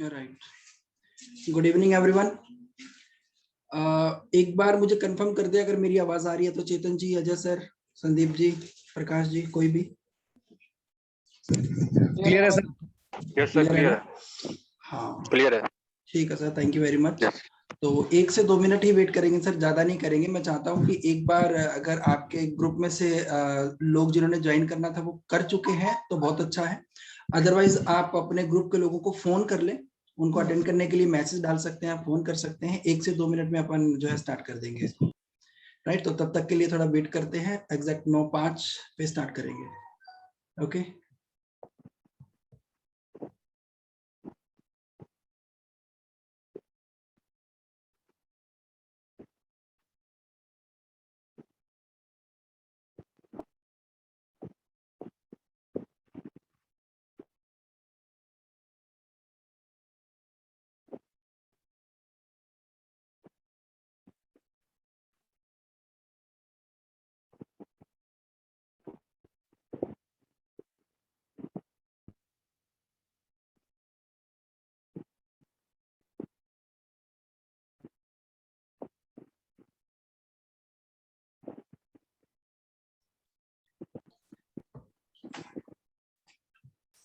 Right, good evening everyone. एक बार मुझे confirm कर दे अगर मेरी आवाज आ रही है तो। चेतन जी, अजय सर, संदीप जी, प्रकाश जी, कोई भी? क्लियर है सर? यस सर, क्लियर है। हाँ क्लियर है। ठीक है sir, thank you very much. Yes. तो 1 से 2 मिनट ही वेट करेंगे सर, ज्यादा नहीं करेंगे। मैं चाहता हूँ कि एक बार अगर आपके ग्रुप में से लोग जिन्होंने ज्वाइन करना था वो कर चुके हैं तो बहुत अच्छा है। अदरवाइज आप अपने ग्रुप के लोगों को फोन कर लें, उनको अटेंड करने के लिए मैसेज डाल सकते हैं, फोन कर सकते हैं। 1 से 2 मिनट में अपन जो है स्टार्ट कर देंगे इसको। राइट, तो तब तक के लिए थोड़ा वेट करते हैं। एग्जैक्ट 9:05 पे स्टार्ट करेंगे। ओके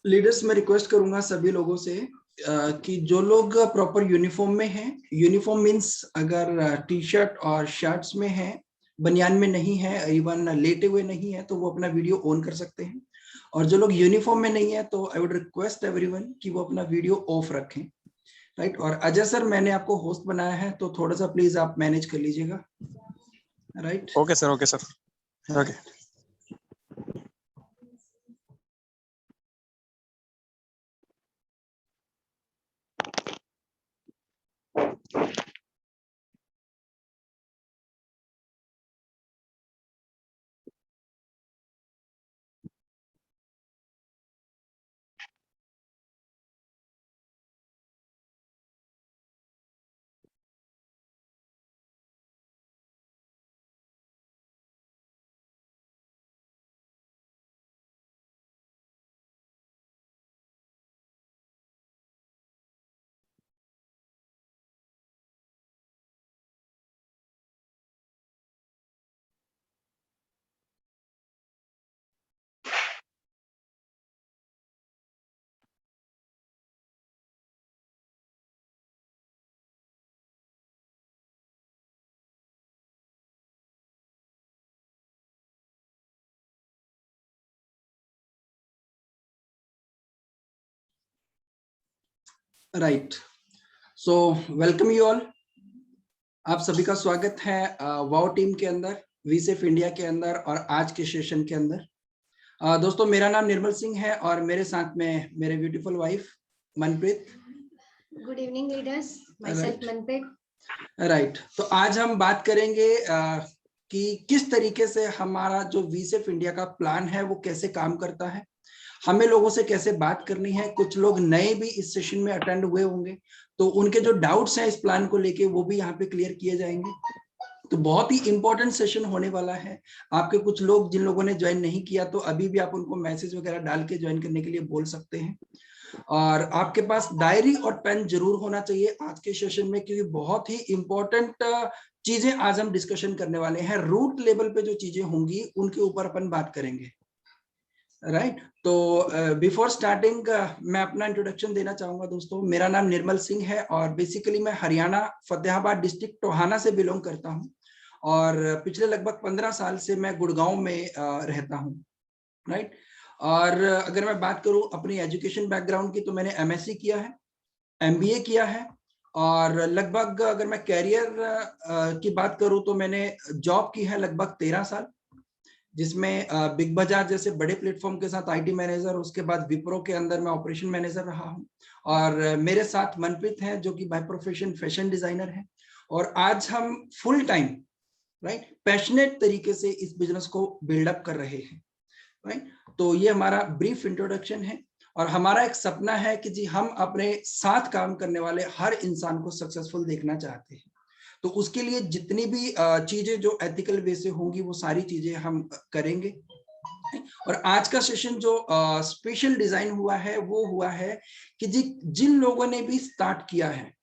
लीडर्स, मैं रिक्वेस्ट करूंगा सभी लोगों से कि जो लोग प्रॉपर यूनिफॉर्म में हैं, यूनिफॉर्म मींस अगर टी शर्ट और शर्ट्स में हैं, बनियान में नहीं है, इवन लेटे हुए नहीं है, तो वो अपना वीडियो ऑन कर सकते हैं। और जो लोग यूनिफॉर्म में नहीं है तो आई वुड रिक्वेस्ट एवरीवन कि वो अपना वीडियो ऑफ रखें। राइट, और अजय सर, मैंने आपको होस्ट बनाया है तो थोड़ा सा प्लीज आप मैनेज कर लीजिएगा। Right, okay sir, okay sir, okay. Right, so welcome you all. आप सभी का स्वागत है वाओ टीम के अंदर, वीसेफ इंडिया के अंदर और आज के सेशन के अंदर। दोस्तों, मेरा नाम निर्मल सिंह है और मेरे साथ में मेरे beautiful wife Manpreet. Good evening leaders, my self Manpreet. Right, तो आज हम बात करेंगे कि किस तरीके से हमारा जो वीसेफ इंडिया का प्लान है वो कैसे काम करता है, हमें लोगों से कैसे बात करनी है। कुछ लोग नए भी इस सेशन में अटेंड हुए होंगे तो उनके जो डाउट्स हैं इस प्लान को लेके वो भी यहाँ पे क्लियर किए जाएंगे। तो बहुत ही इंपॉर्टेंट सेशन होने वाला है। आपके कुछ लोग जिन लोगों ने ज्वाइन नहीं किया तो अभी भी आप उनको मैसेज वगैरह डाल के ज्वाइन करने के लिए बोल सकते हैं। और आपके पास डायरी और पेन जरूर होना चाहिए आज के सेशन में, क्योंकि बहुत ही इंपॉर्टेंट चीजें आज हम डिस्कशन करने वाले हैं। रूट लेवल पे जो चीजें होंगी उनके ऊपर अपन बात करेंगे। राइट, तो बिफोर स्टार्टिंग मैं अपना इंट्रोडक्शन देना चाहूंगा। दोस्तों, मेरा नाम निर्मल सिंह है और बेसिकली मैं हरियाणा फतेहाबाद डिस्ट्रिक्ट टोहाना से बिलोंग करता हूं और पिछले लगभग 15 साल से मैं गुड़गांव में रहता हूं। राइट, और अगर मैं बात करूं अपनी एजुकेशन बैकग्राउंड की तो मैंने एमएससी किया है, एमबीए किया है और लगभग अगर मैं कैरियर की बात करूं तो मैंने जॉब की है लगभग 13 साल, जिसमें बिग बाजार जैसे बड़े प्लेटफॉर्म के साथ आईटी मैनेजर, उसके बाद विप्रो के अंदर मैं ऑपरेशन मैनेजर रहा हूं। और मेरे साथ मनप्रीत है जो कि बाय प्रोफेशन फैशन डिजाइनर है और आज हम फुल टाइम राइट पैशनेट तरीके से इस बिजनेस को बिल्डअप कर रहे हैं। राइट, तो ये हमारा ब्रीफ इंट्रोडक्शन है और हमारा एक सपना है कि जी हम अपने साथ काम करने वाले हर इंसान को सक्सेसफुल देखना चाहते हैं। तो उसके लिए जितनी भी चीजें जो एथिकल वे से होंगी वो सारी चीजें हम करेंगे। और आज का सेशन जो स्पेशल डिजाइन हुआ है वो हुआ है कि जिन लोगों ने भी स्टार्ट किया है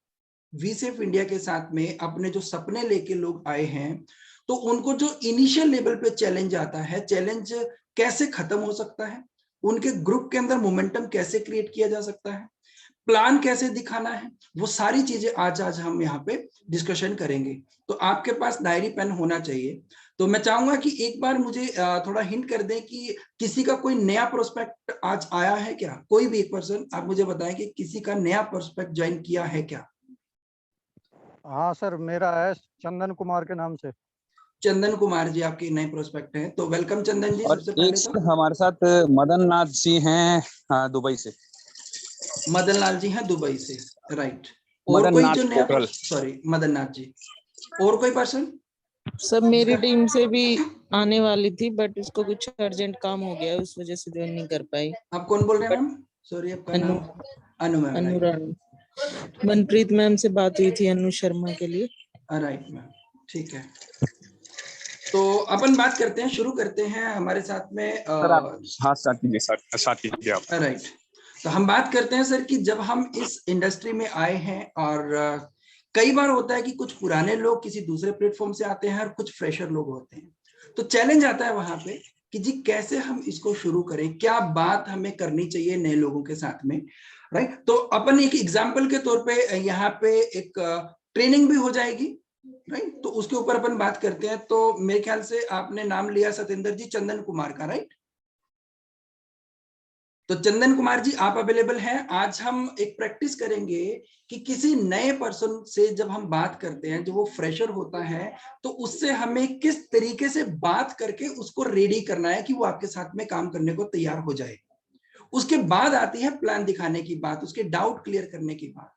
वीसेफ इंडिया के साथ में, अपने जो सपने लेके लोग आए हैं, तो उनको जो इनिशियल लेवल पे चैलेंज आता है, चैलेंज कैसे खत्म हो सकता है, उनके ग्रुप के अंदर मोमेंटम कैसे क्रिएट किया जा सकता है, प्लान कैसे दिखाना है, वो सारी चीजें आज हम यहाँ पे डिस्कशन करेंगे। तो आपके पास डायरी पेन होना चाहिए। तो मैं चाहूंगा कि एक बार मुझे थोड़ा हिंट कर दें कि किसी का कोई नया प्रोस्पेक्ट आज आया है क्या? कोई भी एक पर्सन आप मुझे बताएं कि किसी का नया प्रोस्पेक्ट ज्वाइन किया है क्या? हाँ सर, मेरा है चंदन कुमार के नाम से। चंदन कुमार जी आपके नए प्रोस्पेक्ट हैं, तो वेलकम चंदन जी। और सबसे एक पहले तो हमारे साथ मदन नाथ जी हैं, दुबई से। मदन लाल जी हैं दुबई से, राइट। और मदन कोई नाथ जो नया, पोखरल। सॉरी मदन नाथ जी, और कोई पर्सन? सब मेरी टीम से भी आने वाली थी, बट उसको कुछ अर्जेंट काम हो गया, उस वजह से ज्वाइन नहीं कर पाई। आप कौन बोल रहे हैं बट मैम? सॉरी आपका अनु नाम? अनु मैम, राइट अनुराग मनप्रीत मैम से बात हुई थी अनु शर्मा के लिए। राइट मैम, ठीक है। तो अपन बात करते हैं, शुरू करते हैं। हमारे साथ में सर आप हाथ साथ कीजिए, साथ कीजिए आप। राइट। तो हम बात करते हैं सर कि जब हम इस इंडस्ट्री में आए हैं, और कई बार होता है कि कुछ पुराने लोग किसी दूसरे प्लेटफॉर्म से आते हैं और कुछ फ्रेशर लोग होते हैं, तो चैलेंज आता है वहां पे कि जी कैसे हम इसको शुरू करें, क्या बात हमें करनी चाहिए नए लोगों के साथ में, राइट। तो अपन एक एग्जाम्पल के तौर पे यहाँ पे एक ट्रेनिंग भी हो जाएगी, राइट। तो उसके ऊपर अपन बात करते हैं। तो मेरे ख्याल से आपने नाम लिया सतेंद्र जी चंदन कुमार का, राइट। तो चंदन कुमार जी आप अवेलेबल हैं? आज हम एक प्रैक्टिस करेंगे कि किसी नए पर्सन से जब हम बात करते हैं, जो वो फ्रेशर होता है, तो उससे हमें किस तरीके से बात करके उसको रेडी करना है कि वो आपके साथ में काम करने को तैयार हो जाए। उसके बाद आती है प्लान दिखाने की बात, उसके डाउट क्लियर करने की बात।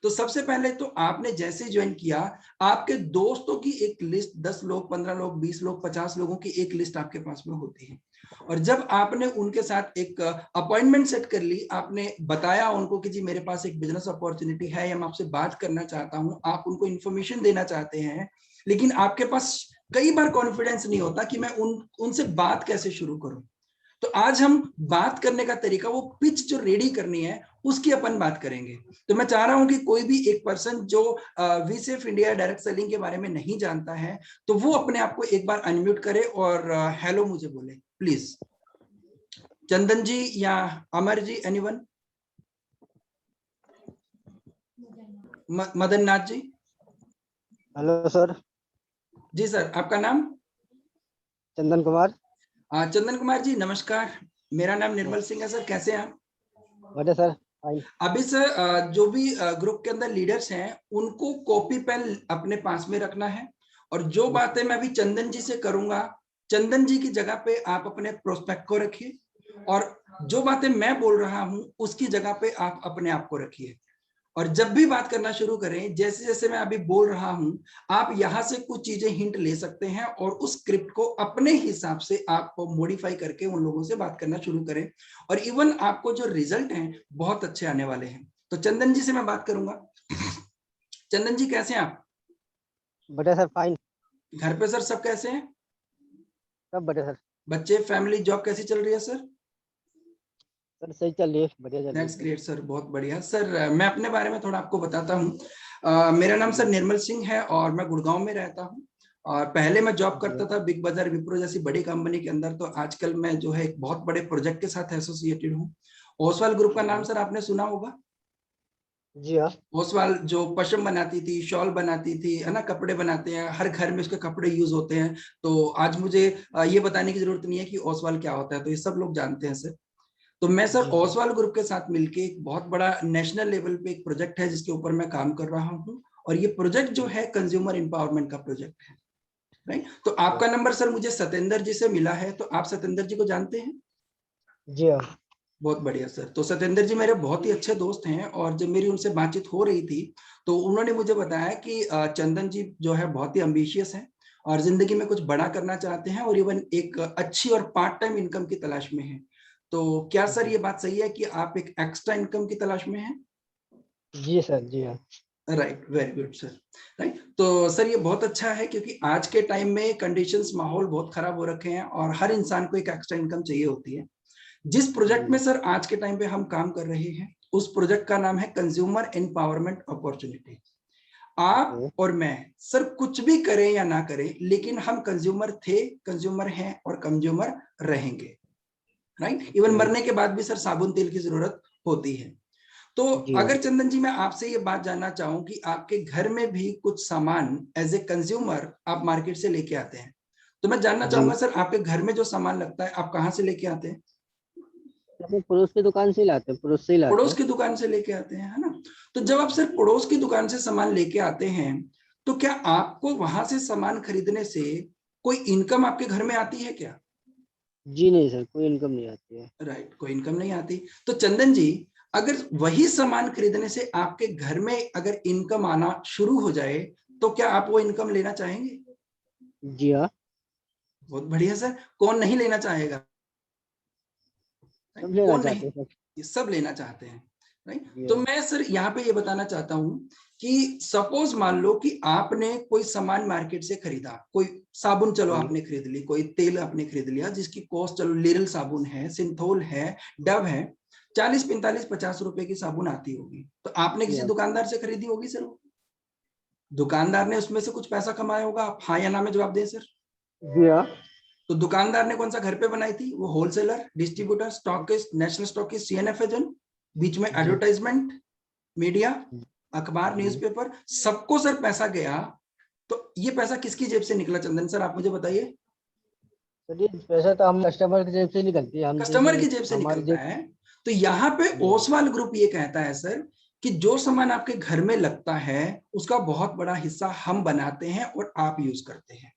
तो सबसे पहले तो आपने जैसे ज्वाइन किया, आपके दोस्तों की एक लिस्ट, 10 लोग, 15 लोग, 20 लोग, 50 लोगों की एक लिस्ट आपके पास में होती है। और जब आपने उनके साथ एक अपॉइंटमेंट सेट कर ली, आपने बताया उनको कि जी मेरे पास एक बिजनेस अपॉर्चुनिटी है, या मैं आपसे बात करना चाहता हूं, आप उनको इंफॉर्मेशन देना चाहते हैं, लेकिन आपके पास कई बार कॉन्फिडेंस नहीं होता कि मैं उनसे बात कैसे शुरू करूं। तो आज हम बात करने का तरीका, वो पिच जो रेडी करनी है उसकी अपन बात करेंगे। तो मैं चाह रहा हूं कि कोई भी एक पर्सन जो वीसेफ इंडिया डायरेक्ट सेलिंग के बारे में नहीं जानता है, तो वो अपने आप को एक बार अनम्यूट करे और हेलो मुझे बोले प्लीज। चंदन जी या Amar ji, anyone? Madan Nath ji? Hello sir. जी सर, आपका नाम? चंदन कुमार। चंदन कुमार जी नमस्कार, मेरा नाम निर्मल सिंह है सर। कैसे हैं आप? बढ़िया सर, फाइन। अभी सर जो भी ग्रुप के अंदर लीडर्स हैं, उनको कॉपी पेन अपने पास में रखना है, और जो बातें मैं अभी चंदन जी से करूंगा, चंदन जी की जगह पे आप अपने प्रोस्पेक्ट को रखिए, और जो बातें मैं बोल रहा हूं उसकी जगह पे आप अपने आप को रखिए। और जब भी बात करना शुरू करें, जैसे जैसे मैं अभी बोल रहा हूं, आप यहां से कुछ चीजें हिंट ले सकते हैं, और उस स्क्रिप्ट को अपने हिसाब से आप मॉडिफाई करके उन लोगों से बात करना शुरू करें, और इवन आपको जो रिजल्ट हैं बहुत अच्छे आने वाले हैं। तो चंदन जी से मैं बात करूंगा। चंदन जी कैसे हैं आप? बढ़िया सर, फाइन। घर पे सर सब कैसे हैं? सब बढ़िया सर। बच्चे, फैमिली, जॉब कैसी चल रही है सर? सर सही चल रही है, बढ़िया चल रही दैट्स है। ग्रेट सर, बहुत बढ़िया सर। मैं अपने बारे में थोड़ा आपको बताता हूँ। मेरा नाम सर निर्मल सिंह है, और मैं गुड़गांव में रहता हूँ, और पहले मैं जॉब करता था बिग बाजार, विप्रो जैसी बड़ी कंपनी के अंदर। तो आजकल मैं जो है एक बहुत बड़े प्रोजेक्ट के साथ एसोसिएटेड हूँ। ओसवाल ग्रुप का नाम सर आपने सुना होगा। जी हाँ। ओसवाल जो पश्चिम बनाती थी, शॉल बनाती थी, है ना, कपड़े बनाते हैं, हर घर में उसके कपड़े यूज होते हैं। तो आज मुझे ये बताने की जरूरत नहीं है कि ओसवाल क्या होता है, तो ये सब लोग जानते हैं सर। तो मैं सर ओसवाल ग्रुप के साथ मिलके एक बहुत बड़ा नेशनल लेवल पे एक प्रोजेक्ट है जिसके ऊपर मैं काम कर रहा हूँ, और ये प्रोजेक्ट जो है कंज्यूमर एम्पावरमेंट का प्रोजेक्ट है, राइट। तो आपका नंबर सर मुझे सतेंद्र जी से मिला है, तो आप सतेंद्र जी को जानते हैं? जी हाँ। बहुत बढ़िया सर। तो सतेंद्र जी मेरे बहुत ही अच्छे दोस्त हैं, और जब मेरी उनसे बातचीत हो रही थी, तो उन्होंने मुझे बताया कि चंदन जी जो है बहुत ही एम्बिशियस हैं, और जिंदगी में कुछ बड़ा करना चाहते हैं, और इवन एक अच्छी और पार्ट टाइम इनकम की तलाश में हैं। तो क्या सर ये बात सही है कि आप एक एक्स्ट्रा इनकम की तलाश में हैं? जी सर, जी हाँ। Right, very good sir. Right, तो सर ये बहुत अच्छा है क्योंकि आज के टाइम में कंडीशंस, माहौल बहुत खराब हो रखे हैं और हर इंसान को एक एक्स्ट्रा इनकम चाहिए होती है। जिस प्रोजेक्ट में सर आज के टाइम पे हम काम कर रहे हैं उस प्रोजेक्ट का नाम है कंज्यूमर एम्पावरमेंट अपॉर्चुनिटी। आप और मैं सर कुछ भी करें या ना करें, लेकिन हम कंज्यूमर थे, कंज्यूमर हैं और कंज्यूमर रहेंगे। राइट, इवन मरने के बाद भी सर साबुन तेल की जरूरत होती है। तो अगर चंदन जी मैं आपसे ये बात जानना चाहूं कि आपके घर में भी कुछ सामान एज ए कंज्यूमर आप मार्केट से लेके आते हैं, तो मैं जानना चाहूंगा सर आपके घर में जो सामान लगता है आप कहाँ से लेके आते हैं? पड़ोस की दुकान से ही लाते हैं, पड़ोस से ही लाते हैं। पड़ोस की दुकान से लेके आते हैं, है ना? तो जब आप सर पड़ोस की दुकान से सामान लेके आते हैं तो क्या आपको वहां से सामान खरीदने से कोई इनकम आपके घर में आती है क्या? जी नहीं सर, कोई इनकम नहीं आती है। राइट, कोई इनकम नहीं आती। तो चंदन जी अगर वही सामान खरीदने से आपके घर में अगर इनकम आना शुरू हो जाए तो क्या आप वो इनकम लेना चाहेंगे? जी हाँ। बहुत बढ़िया सर, कौन नहीं लेना चाहेगा? सब लेना कौन चाहते नहीं, हैं सर। ये सब लेना चाहते हैं। राइट, जी तो हाँ। मैं सर यहाँ पे ये बताना चाहता हूँ कि सपोज मान लो कि आपने कोई सामान मार्केट से खरीदा, कोई साबुन चलो आपने खरीद ली, कोई तेल आपने खरीद लिया जिसकी कॉस्ट चलो लिरिल साबुन है, सिंथोल है, डव है, 40, 45, 50 रुपए की साबुन आती होगी। तो आपने किसी दुकानदार से खरीदी होगी सर, वो दुकानदार ने उसमें से कुछ पैसा कमाया होगा। आप हाँ या ना में जवाब दें सर। जी हाँ। तो दुकानदार ने कौन सा घर पे बनाई थी? वो wholesaler, distributor, stockist, national stockist, CNF agent, बीच में एडवर्टाइजमेंट, मीडिया, अखबार, न्यूज़पेपर, सबको सर पैसा गया। तो ये पैसा किसकी जेब से निकला चंदन सर, आप मुझे बताइए। सर ये पैसा तो हम कस्टमर की जेब से निकलती है, हम कस्टमर की जेब से हमारी निकलता है। तो यहाँ पे ओसवाल ग्रुप ये कहता है सर कि जो सामान आपके घर में लगता है उसका बहुत बड़ा हिस्सा हम बनाते हैं और आप यूज करते हैं।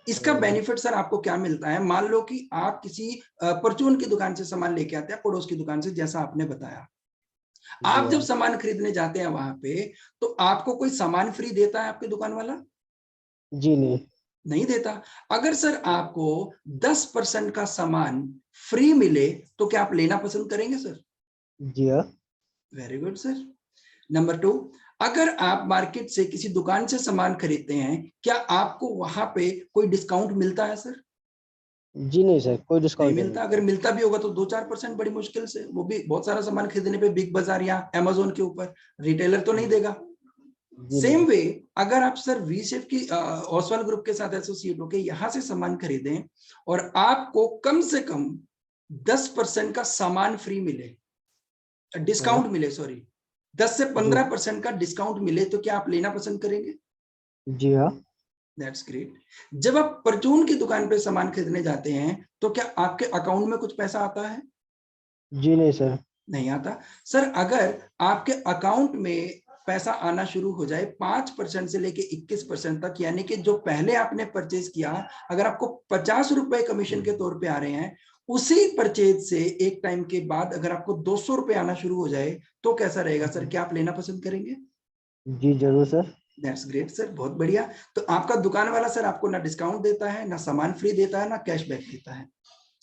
इसका बेनिफिट सर आपको क्या मिलता है? मान लो कि आप किसी परचून की दुकान से सामान लेके आते हैं, पड़ोस की दुकान से, जैसा आपने बताया। आप जब सामान खरीदने जाते हैं वहां पे तो आपको कोई सामान फ्री देता है आपकी दुकान वाला? जी नहीं देता। अगर सर आपको 10% का सामान फ्री मिले तो क्या आप लेना पसंद करेंगे सर? जी हाँ। Very good sir. नंबर 2, अगर आप मार्केट से किसी दुकान से सामान खरीदते हैं क्या आपको वहां पे कोई डिस्काउंट मिलता है सर? जी नहीं सर, कोई नहीं डिस्काउंट नहीं मिलता। अगर मिलता भी होगा तो 2-4% बड़ी मुश्किल से, वो भी बहुत सारा सामान खरीदने पे बिग बाजार या अमेजोन के ऊपर। रिटेलर तो नहीं देगा। सेम वे अगर आप सर वीसेफ की ओसवाल ग्रुप के साथ एसोसिएट होकर यहाँ से सामान खरीदें और आपको कम से कम 10% का सामान फ्री मिले, डिस्काउंट मिले, सॉरी 10 से 15% का डिस्काउंट मिले, तो क्या आप लेना पसंद करेंगे? जी हाँ। That's great. जब आप परचून की दुकान पे सामान खरीदने जाते हैं तो क्या आपके अकाउंट में कुछ पैसा आता है? जी नहीं सर। नहीं आता। सर अगर आपके अकाउंट में पैसा आना शुरू हो जाए 5% से लेके 21% तक, यानी कि जो पहले आपने परचेज किया, अगर आपको 50 रुपए कमीशन के तौर पे आ रहे हैं, उसी परचेज से एक टाइम के बाद अगर आपको 200 रुपए आना शुरू हो जाए तो कैसा रहेगा सर? क्या आप लेना पसंद करेंगे? जी जरूर सर। दैट्स ग्रेट सर, बहुत बढ़िया। तो आपका दुकान वाला सर आपको ना डिस्काउंट देता है, ना सामान फ्री देता है, ना कैशबैक देता है।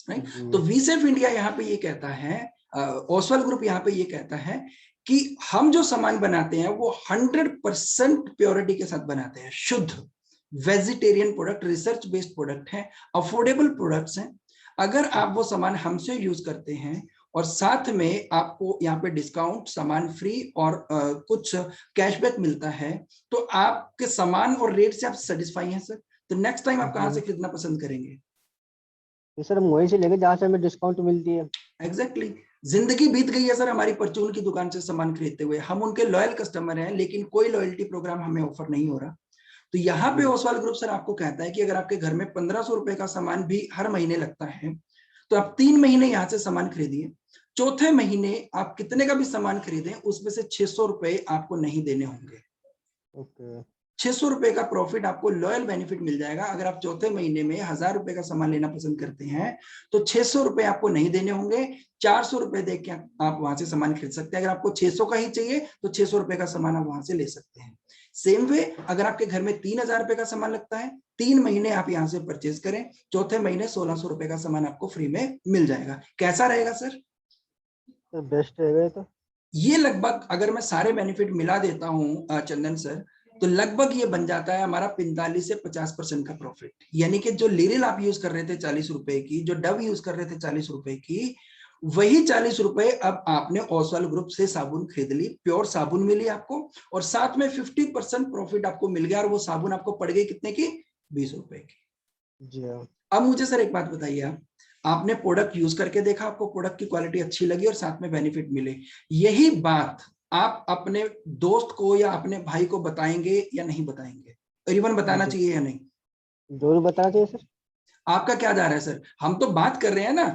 राइट, तो वीसेफ इंडिया यहाँ पे ये कहता है, ओसवाल ग्रुप यहाँ पे ये कहता है कि हम जो सामान बनाते हैं वो 100% प्योरिटी के साथ बनाते हैं, शुद्ध vegetarian product, research based product है, अफोर्डेबल प्रोडक्ट्स हैं। अगर आप वो सामान हमसे यूज करते हैं और साथ में आपको यहाँ पे डिस्काउंट, सामान फ्री और कुछ कैशबैक मिलता है, तो आपके सामान और रेट से आप सेटिस्फाई हैं सर, तो नेक्स्ट टाइम आप कहाँ से खरीदना पसंद करेंगे? तो सर हम वहीं से लेंगे जहाँ से हमें डिस्काउंट मिलती है। एग्जैक्टली जिंदगी बीत गई है सर हमारी परचून की दुकान से सामान खरीदते हुए, हम उनके लॉयल कस्टमर हैं, लेकिन कोई लॉयल्टी प्रोग्राम हमें ऑफर नहीं हो रहा। तो यहाँ पे ओसवाल ग्रुप सर आपको कहता है कि अगर आपके घर में 1500 रुपए का सामान भी हर महीने लगता है तो आप 3 महीने यहाँ से सामान खरीदिए, चौथे महीने आप कितने का भी सामान खरीदें उसमें से 600 रुपए आपको नहीं देने होंगे। ओके। 600 रुपए का प्रॉफिट आपको लॉयल बेनिफिट मिल जाएगा। अगर आप चौथे महीने में 1000 रुपए का सामान लेना पसंद करते हैं तो 600 रुपए आपको नहीं देने होंगे, 400 रुपए दे के आप वहां से सामान खरीद सकते हैं। अगर आपको 600 का ही चाहिए तो 600 रुपए का सामान आप वहां से ले सकते हैं। सेम वे अगर आपके घर में 3000 रुपए का सामान लगता है, 3 महीने आप यहाँ से परचेज करें, चौथे महीने 1600 रुपए का सामान आपको फ्री में मिल जाएगा। कैसा रहेगा सर? तो बेस्ट रहेगा तो। ये लगभग अगर मैं सारे बेनिफिट मिला देता हूं चंदन सर, तो लगभग ये बन जाता है हमारा 45 से 50% का प्रॉफिट। यानी कि जो लिरिल आप यूज कर रहे थे 40 रुपए की, जो डव यूज कर रहे थे 40 रुपए की, वही 40 रुपए अब आपने ओसवाल ग्रुप से साबुन खरीद ली, प्योर साबुन मिली आपको, और साथ में 50% प्रॉफिट आपको मिल गया, और वो साबुन आपको पड़ गई कितने की? 20 रुपए की। जी हाँ। अब मुझे सर एक बात बताइए, आपने प्रोडक्ट यूज करके देखा, आपको प्रोडक्ट की क्वालिटी अच्छी लगी और साथ में बेनिफिट मिले, यही बात आप अपने दोस्त को या अपने भाई को बताएंगे या नहीं बताएंगे? और इवन बताना चाहिए या नहीं? जरूर बताना चाहिए सर। आपका क्या जा रहा है सर? हम तो बात कर रहे हैं ना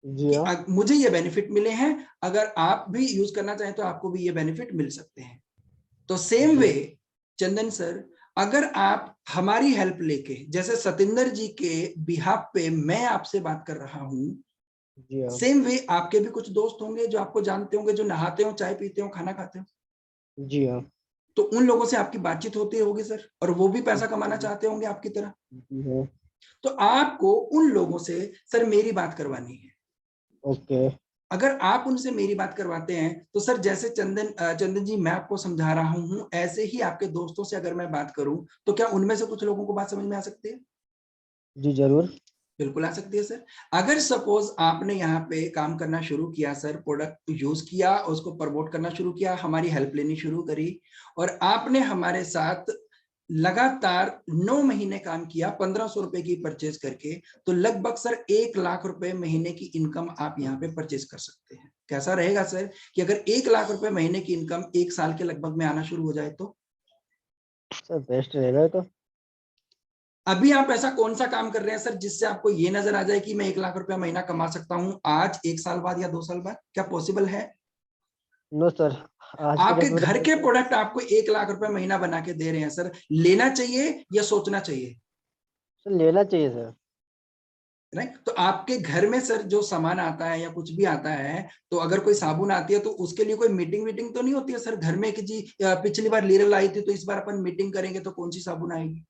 जी कि हाँ। मुझे ये बेनिफिट मिले हैं, अगर आप भी यूज करना चाहें तो आपको भी ये बेनिफिट मिल सकते हैं। तो सेम वे चंदन सर, अगर आप हमारी हेल्प लेके, जैसे सतिंदर जी के बिहाफ पे मैं आपसे बात कर रहा हूं, जी हाँ। सेम वे आपके भी कुछ दोस्त होंगे जो आपको जानते होंगे, जो नहाते हो, चाय पीते हो, खाना खाते हो, जी हाँ। तो उन लोगों से आपकी बातचीत होती होगी सर, और वो भी पैसा कमाना चाहते होंगे आपकी तरह। जी हाँ। तो आपको उन लोगों से सर मेरी बात करवानी है। ओके। अगर आप उनसे मेरी बात करवाते हैं तो सर, जैसे चंदन जी मैं आपको समझा रहा हूं, ऐसे ही आपके दोस्तों से अगर मैं बात करूं, तो क्या उनमें से कुछ लोगों को बात समझ में आ सकती है? जी जरूर। बिल्कुल आ सकती है सर। अगर सपोज आपने यहाँ पे काम करना शुरू किया सर, प्रोडक्ट यूज किया, उसको प्रमोट करना शुरू किया, हमारी हेल्प लेनी शुरू करी, और आपने हमारे साथ लगातार 9 महीने काम किया 1500 रुपए की परचेज करके, तो लगभग सर 1 लाख रुपए महीने की इनकम आप यहाँ पे परचेज कर सकते हैं। कैसा रहेगा सर कि अगर 1 लाख रुपए महीने की इनकम 1 साल के लगभग में आना शुरू हो जाए तो? सर बेस्ट रहेगा तो। अभी आप ऐसा कौन सा काम कर रहे हैं सर जिससे आपको ये नजर आ जाए कि मैं 1 लाख रुपया महीना कमा सकता हूं आज, 1 साल बाद या 2 साल बाद? क्या पॉसिबल है? No sir. आज के आपके डेट में घर के तो प्रोडक्ट आपको 1 लाख रुपए महीना बना के दे रहे हैं सर, लेना चाहिए या सोचना चाहिए? सर लेना चाहिए सर। राइट। तो आपके घर में सर जो सामान आता है या कुछ भी आता है, तो अगर कोई साबुन आती है तो उसके लिए कोई मीटिंग वीटिंग तो नहीं होती है सर घर में कि जी पिछली बार लीरल आई थी तो इस बार अपन मीटिंग करेंगे तो कौन सी साबुन आएगी?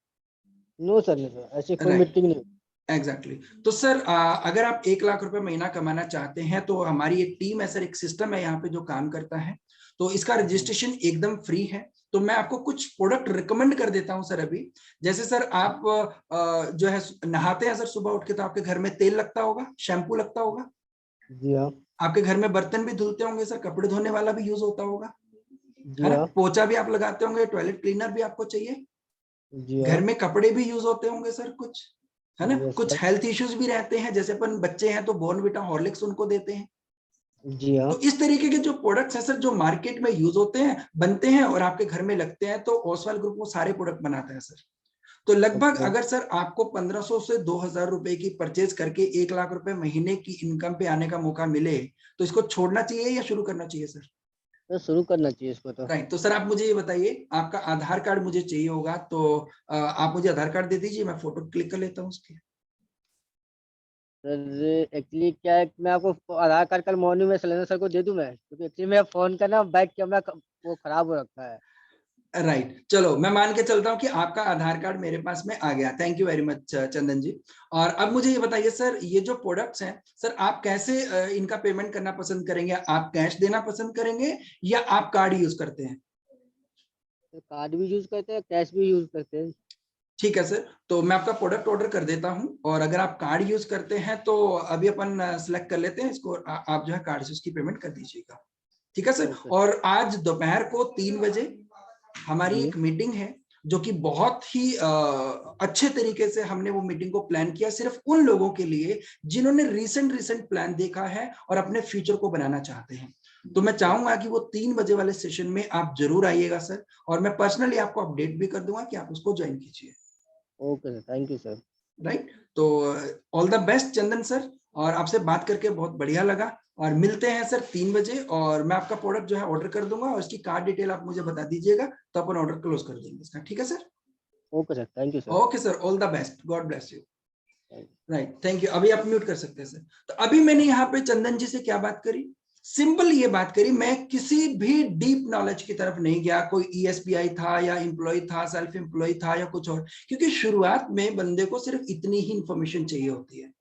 नो सर, नहीं सर, ऐसी कोई राइट, मीटिंग नहीं। एग्जैक्टली तो सर अगर आप 1 लाख रुपए महीना कमाना चाहते हैं तो हमारी एक टीम है सर, एक सिस्टम है यहाँ पे जो काम करता है, तो इसका रजिस्ट्रेशन एकदम फ्री है। तो मैं आपको कुछ प्रोडक्ट रिकमेंड कर देता हूं सर अभी। जैसे सर आप जो है नहाते हैं सर सुबह उठ के, तो आपके घर में तेल लगता होगा, शैम्पू लगता होगा, जी हाँ। आपके घर में बर्तन भी धुलते होंगे सर, कपड़े धोने वाला भी यूज होता होगा, जी है ना? हाँ। पोछा भी आप लगाते होंगे, टॉयलेट क्लीनर भी आपको चाहिए, जी हाँ। घर में कपड़े भी यूज होते होंगे सर कुछ, है ना? यस कुछ सर। हेल्थ इश्यूज भी रहते हैं, जैसे अपन बच्चे हैं तो बॉर्नविटा हॉर्लिक्स उनको देते हैं। जी हाँ। तो इस तरीके के जो प्रोडक्ट्स हैं सर, जो मार्केट में यूज होते हैं, बनते हैं और आपके घर में लगते हैं, तो ओसवाल ग्रुप वो सारे प्रोडक्ट बनाता है सर। तो लगभग ओके। अगर सर आपको 1500 से 2000 रुपए की परचेज करके 1 लाख रुपए महीने की इनकम पे आने का मौका मिले, तो इसको छोड़ना चाहिए या शुरू करना चाहिए सर? सर शुरू करना चाहिए इसको तो। राइट। तो सर आप मुझे ये बताइए, आपका आधार कार्ड मुझे चाहिए होगा, तो आप मुझे आधार कार्ड दे दीजिए, मैं फोटो क्लिक कर लेता हूँ उसकी। सर एक्चुअली क्या है, मैं आपको आधार कार्ड कल मॉर्निंग में सलेंडर सर को दे दूं मैं, क्योंकि एक्चुअली मेरा फोन का ना बैक कैमरा वो खराब हो रखा है। राइट, चलो मैं मान के चलता हूँ कि आपका आधार कार्ड मेरे पास में आ गया। थैंक यू वेरी मच चंदन जी। और अब मुझे ये बताइए सर, ये जो प्रोडक्ट्स हैं सर, आप कैसे इनका पेमेंट करना पसंद करेंगे? आप कैश देना पसंद करेंगे या आप कार्ड यूज करते हैं? तो कार्ड भी यूज करते हैं, कैश भी यूज करते हैं। ठीक है सर, तो मैं आपका प्रोडक्ट ऑर्डर कर देता हूं, और अगर आप कार्ड यूज करते हैं तो अभी अपन सिलेक्ट कर लेते हैं इसको, आप जो है कार्ड से उसकी पेमेंट कर दीजिएगा। ठीक है सर। ओके। और आज दोपहर को 3 बजे हमारी जी। एक मीटिंग है, जो कि बहुत ही अच्छे तरीके से हमने वो मीटिंग को प्लान किया, सिर्फ उन लोगों के लिए जिन्होंने रिसेंट प्लान देखा है और अपने फ्यूचर को बनाना चाहते हैं। तो मैं चाहूंगा कि वो 3 बजे वाले सेशन में आप जरूर आइएगा सर, और मैं पर्सनली आपको अपडेट भी कर दूंगा कि आप उसको ज्वाइन कीजिए। Okay sir, thank you sir. Right. तो all the best Chandan sir, और आपसे बात करके बहुत बढ़िया लगा, और मिलते हैं सर 3 बजे, और मैं आपका प्रोडक्ट जो है ऑर्डर कर दूंगा, और इसकी कार्ड डिटेल आप मुझे बता दीजिएगा, तो अपन ऑर्डर क्लोज कर देंगे इसका। ठीक है sir? Okay sir, thank you sir. Okay sir, all the best, God bless you. Right, thank you. अभी आप म्यूट कर सकते हैं सर। तो अभी मैंने यहाँ पे चंदन जी से क्या बात करी? सिंपल ये बात करी, मैं किसी भी डीप नॉलेज की तरफ नहीं गया, कोई ESBI था या एम्प्लॉय था, सेल्फ एम्प्लॉय था या कुछ और, क्योंकि शुरुआत में बंदे को सिर्फ इतनी ही इंफॉर्मेशन चाहिए होती है।